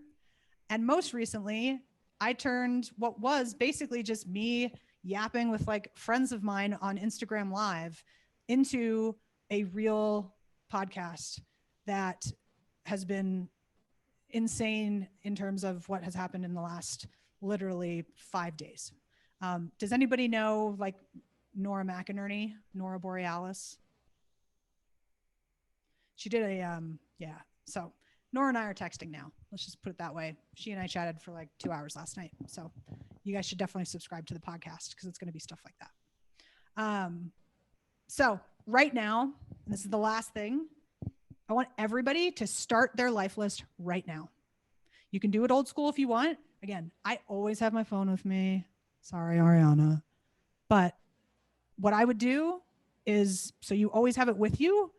And most recently, I turned what was basically just me yapping with like friends of mine on Instagram Live into a real podcast that has been insane in terms of what has happened in the last literally 5 days. Does anybody know like Nora McInerney, Nora Borealis? She did a, yeah. So Nora and I are texting now. Let's just put it that way. She and I chatted for like 2 hours last night. So you guys should definitely subscribe to the podcast because it's going to be stuff like that. So right now, and this is the last thing, I want everybody to start their life list right now. You can do it old school if you want. Again, I always have my phone with me. Sorry, Ariana. But what I would do is, so you always have it with you,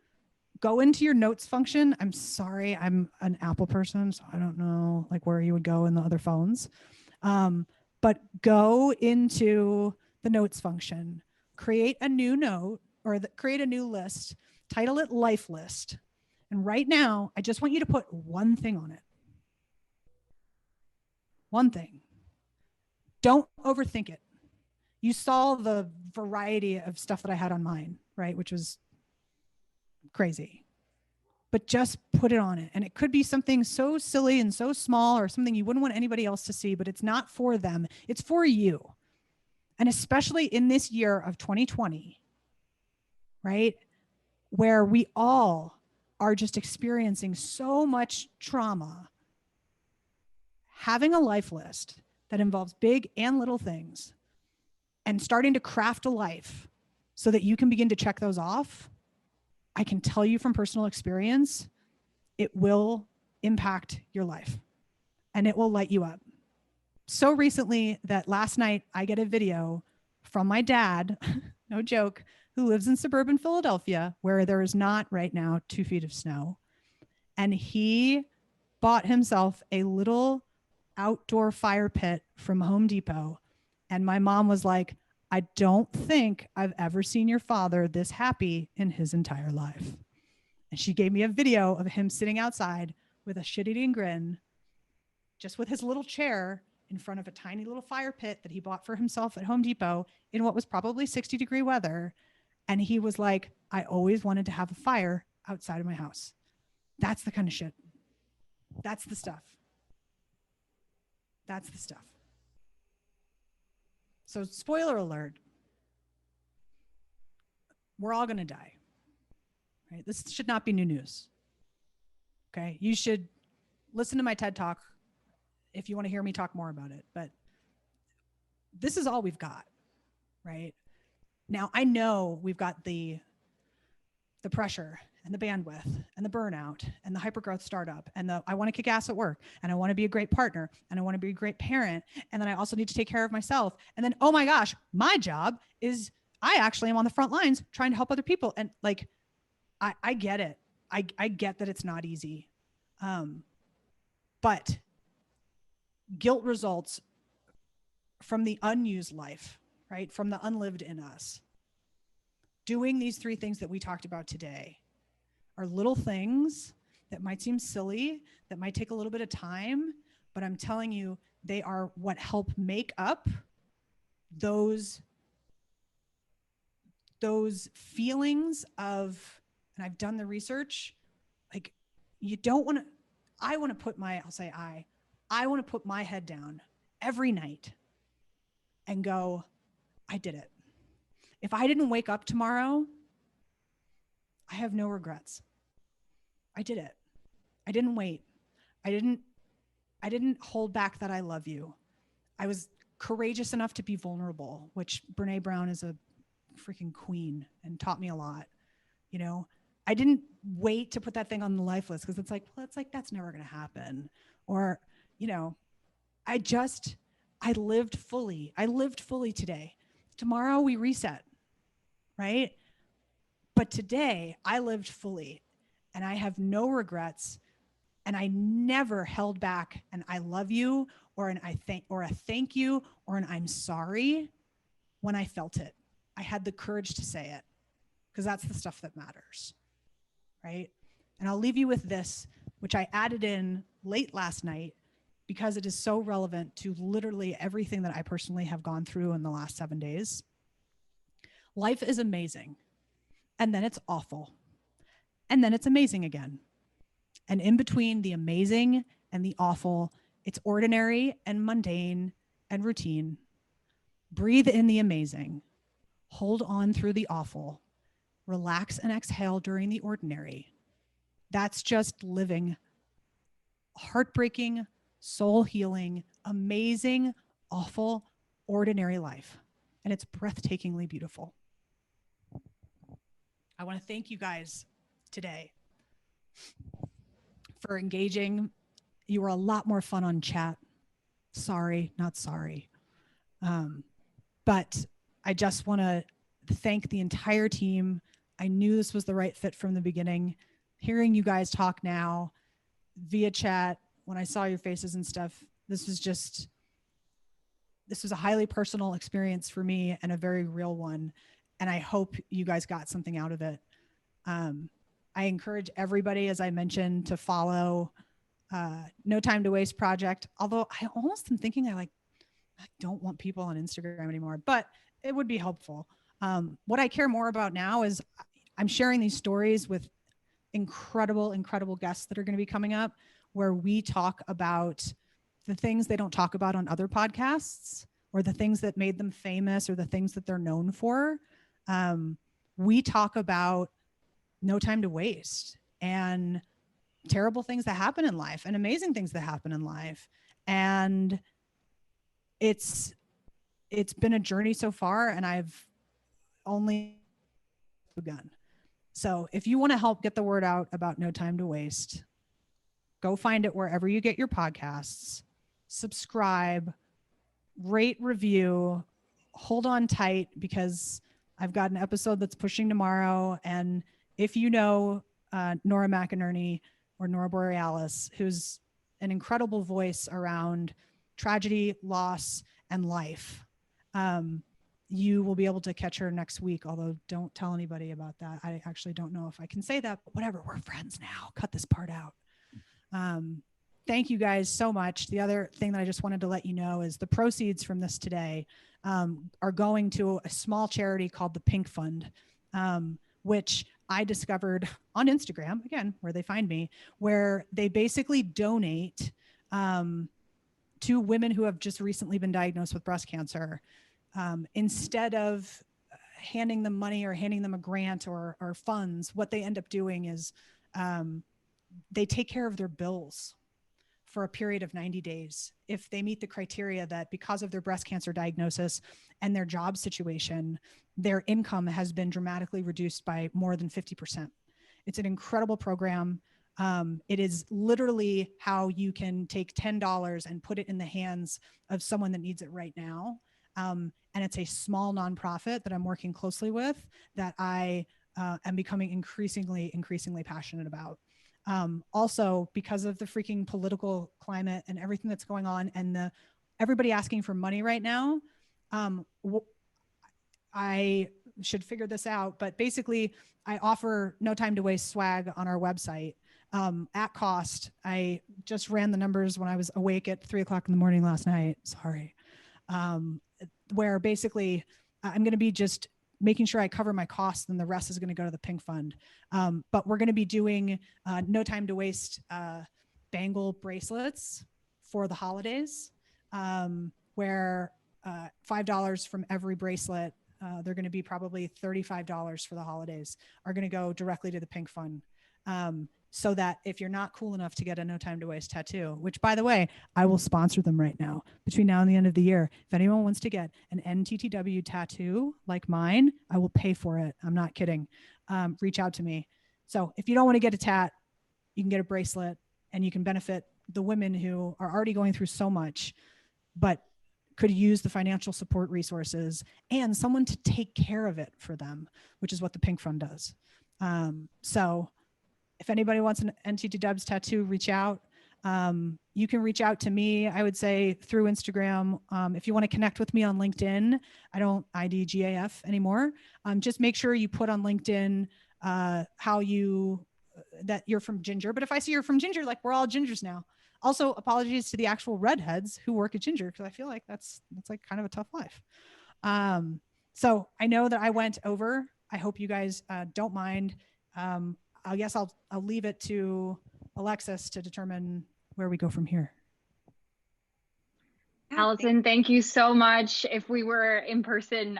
go into your notes function. I'm sorry, I'm an Apple person, so I don't know like where you would go in the other phones. But go into the notes function, create a new note or create a new list, title it life list. And right now, I just want you to put one thing on it. One thing. Don't overthink it. You saw the variety of stuff that I had on mine, right? Which was crazy. But just put it on it. And it could be something so silly and so small or something you wouldn't want anybody else to see, but it's not for them. It's for you. And especially in this year of 2020, right? Where we all are just experiencing so much trauma. Having a life list that involves big and little things and starting to craft a life so that you can begin to check those off, I can tell you from personal experience, it will impact your life and it will light you up. So recently that last night I get a video from my dad, no joke, who lives in suburban Philadelphia where there is not right now 2 feet of snow. And he bought himself a little outdoor fire pit from Home Depot. And my mom was like, I don't think I've ever seen your father this happy in his entire life. And she gave me a video of him sitting outside with a shit-eating grin, just with his little chair in front of a tiny little fire pit that he bought for himself at Home Depot in what was probably 60-degree weather. And he was like, I always wanted to have a fire outside of my house. That's the kind of shit. That's the stuff. That's the stuff. So spoiler alert, we're all going to die, right? This should not be new news. Okay. You should listen to my TED Talk if you want to hear me talk more about it, but this is all we've got, right? Now I know we've got the pressure and the bandwidth and the burnout and the hypergrowth startup and the I want to kick ass at work and I want to be a great partner and I want to be a great parent and then I also need to take care of myself and then oh my gosh, my job is I actually am on the front lines trying to help other people and like I get it. I get that it's not easy, but guilt results from the unused life, right? From the unlived in us. Doing these 3 things that we talked about today are little things that might seem silly, that might take a little bit of time, but I'm telling you, they are what help make up those feelings of, and I've done the research, like you don't want to, I want to put my, I want to put my head down every night and go, I did it. If I didn't wake up tomorrow, I have no regrets. I did it. I didn't wait. I didn't hold back that I love you. I was courageous enough to be vulnerable, which Brene Brown is a freaking queen and taught me a lot. You know, I didn't wait to put that thing on the life list because it's like, well, it's like, that's never going to happen. Or, you know, I lived fully. I lived fully today. Tomorrow we reset, right? But today I lived fully and I have no regrets and I never held back an I love you or an I thank or a thank you or an I'm sorry when I felt it. I had the courage to say it because that's the stuff that matters, right? And I'll leave you with this, which I added in late last night because it is so relevant to literally everything that I personally have gone through in the last 7 days. Life is amazing. And then it's awful. And then it's amazing again. And in between the amazing and the awful, it's ordinary and mundane and routine. Breathe in the amazing. Hold on through the awful. Relax and exhale during the ordinary. That's just living heartbreaking, soul healing, amazing, awful, ordinary life. And it's breathtakingly beautiful. I want to thank you guys today for engaging. You were a lot more fun on chat. Sorry, not sorry. But I just want to thank the entire team. I knew this was the right fit from the beginning. hearing you guys talk now via chat, when I saw your faces and stuff, this was a highly personal experience for me and a very real one. And I hope you guys got something out of it. I encourage everybody, as I mentioned, to follow No Time to Waste Project. Although I almost am thinking I don't want people on Instagram anymore, but it would be helpful. What I care more about now is I'm sharing these stories with incredible, incredible guests that are going to be coming up, where we talk about the things they don't talk about on other podcasts, or the things that made them famous, or the things that they're known for. We talk about no time to waste and terrible things that happen in life and amazing things that happen in life. And it's been a journey so far, and I've only begun. So if you want to help get the word out about No Time to Waste, go find it wherever you get your podcasts, subscribe, rate, review, hold on tight, because I've got an episode that's pushing tomorrow. And if you know Nora McInerney or Nora Borealis, who's an incredible voice around tragedy, loss, and life, you will be able to catch her next week. Although don't tell anybody about that. I actually don't know if I can say that, but whatever, we're friends now. Cut this part out. Thank you guys so much. The other thing that I just wanted to let you know is the proceeds from this today are going to a small charity called the Pink Fund, which I discovered on Instagram, again, where they find me, where they basically donate to women who have just recently been diagnosed with breast cancer. Instead of handing them money or handing them a grant or funds, what they end up doing is they take care of their bills for a period of 90 days. If they meet the criteria that because of their breast cancer diagnosis and their job situation, their income has been dramatically reduced by more than 50%. It's an incredible program. It is literally how you can take $10 and put it in the hands of someone that needs it right now. And it's a small nonprofit that I'm working closely with, that I am becoming increasingly passionate about. Also, because of the freaking political climate and everything that's going on, and everybody asking for money right now, I should figure this out, but basically I offer No Time to Waste swag on our website at cost. I just ran the numbers when I was awake at 3:00 in the morning last night. Sorry. Where basically I'm going to be just making sure I cover my costs, and the rest is going to go to the Pink Fund. But we're going to be doing No Time to Waste bangle bracelets for the holidays, where $5 from every bracelet, they're going to be probably $35 for the holidays, are going to go directly to the Pink Fund. So that if you're not cool enough to get a No Time to Waste tattoo, which by the way, I will sponsor them right now between now and the end of the year. If anyone wants to get an NTTW tattoo like mine, I will pay for it. I'm not kidding. Reach out to me. So if you don't want to get a tat, you can get a bracelet, and you can benefit the women who are already going through so much, but could use the financial support resources and someone to take care of it for them, which is what the Pink Fund does. So if anybody wants an NTT Dubs tattoo, reach out. You can reach out to me, I would say, through Instagram. If you want to connect with me on LinkedIn, I don't ID GAF anymore. Just make sure you put on LinkedIn that you're from Ginger. But if I see you're from Ginger, like, we're all Gingers now. Also, apologies to the actual redheads who work at Ginger, because I feel like that's like kind of a tough life. So I know that I went over. I hope you guys don't mind. I guess I'll leave it to Alexis to determine where we go from here. Allison, thank you so much. If we were in person,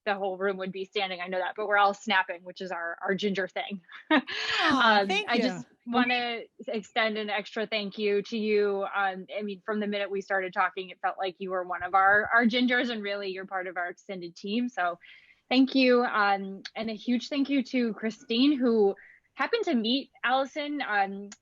the whole room would be standing. I know that, but we're all snapping, which is our Ginger thing. Thank I you. just want to extend an extra thank you to you. I mean, from the minute we started talking, it felt like you were one of our Gingers, and really you're part of our extended team. So thank you. And a huge thank you to Christine, who happened to meet Allison.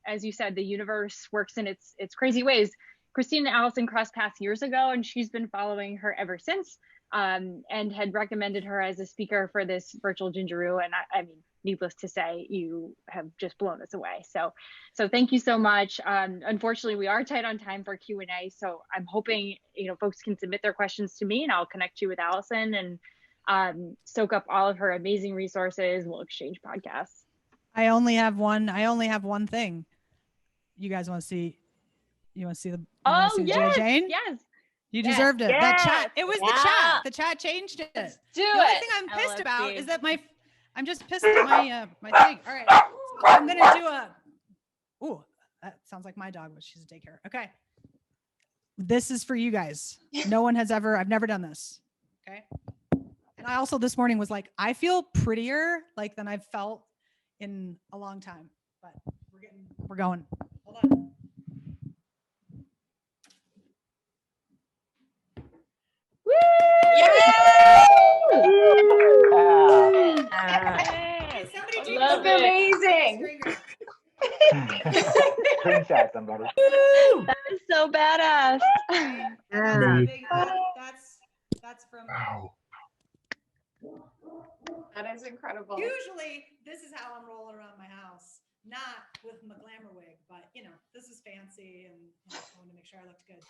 As you said, the universe works in its crazy ways. Christine and Allison crossed paths years ago, and she's been following her ever since, and had recommended her as a speaker for this virtual Gingeroo. And I mean, needless to say, you have just blown us away. So thank you so much. Unfortunately, we are tight on time for Q&A. So I'm hoping, folks can submit their questions to me and I'll connect you with Allison and soak up all of her amazing resources. We'll exchange podcasts. I only have one thing. You guys want to see? You want to see the? Yes, Jane? yes. You deserved it. That chat. It was the Yeah. chat. The chat changed it. Let's do The only it. thing I'm pissed about LFC. is that I'm just pissed at my thing. All right. So I'm gonna do ooh, that sounds like my dog, but she's a daycare. Okay. This is for you guys. I've never done this. Okay. And I also this morning was like, I feel prettier than I've felt in a long time. But we're going. Hold on. Hey, somebody do Love that. Amazing. Screenshot somebody. That is so badass. That's from. Wow. That is incredible. Usually, this is how I'm rolling around my house, not with my glamour wig, but this is fancy, and I want to make sure I looked good.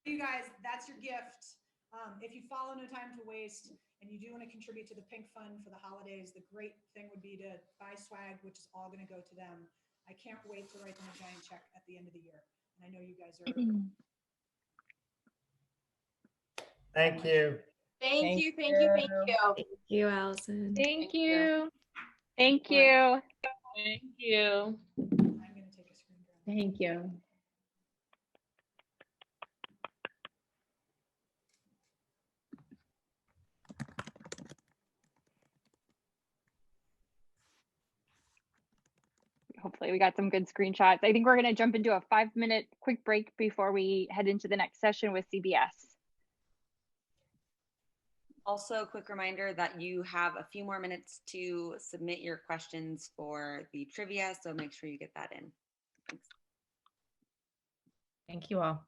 You guys, that's your gift. If you follow No Time to Waste and you do want to contribute to the Pink Fund for the holidays, the great thing would be to buy swag, which is all going to go to them. I can't wait to write them a giant check at the end of the year. And I know you guys are. Thank you. Thank you. Thank you. Thank you. Thank you, Allison. Thank you. you. Thank you. Thank you. I'm going to take a screen grab. Thank you. Hopefully we got some good screenshots. I think we're going to jump into a 5-minute quick break before we head into the next session with CBS. Also, a quick reminder that you have a few more minutes to submit your questions for the trivia, so make sure you get that in. Thanks. Thank you all.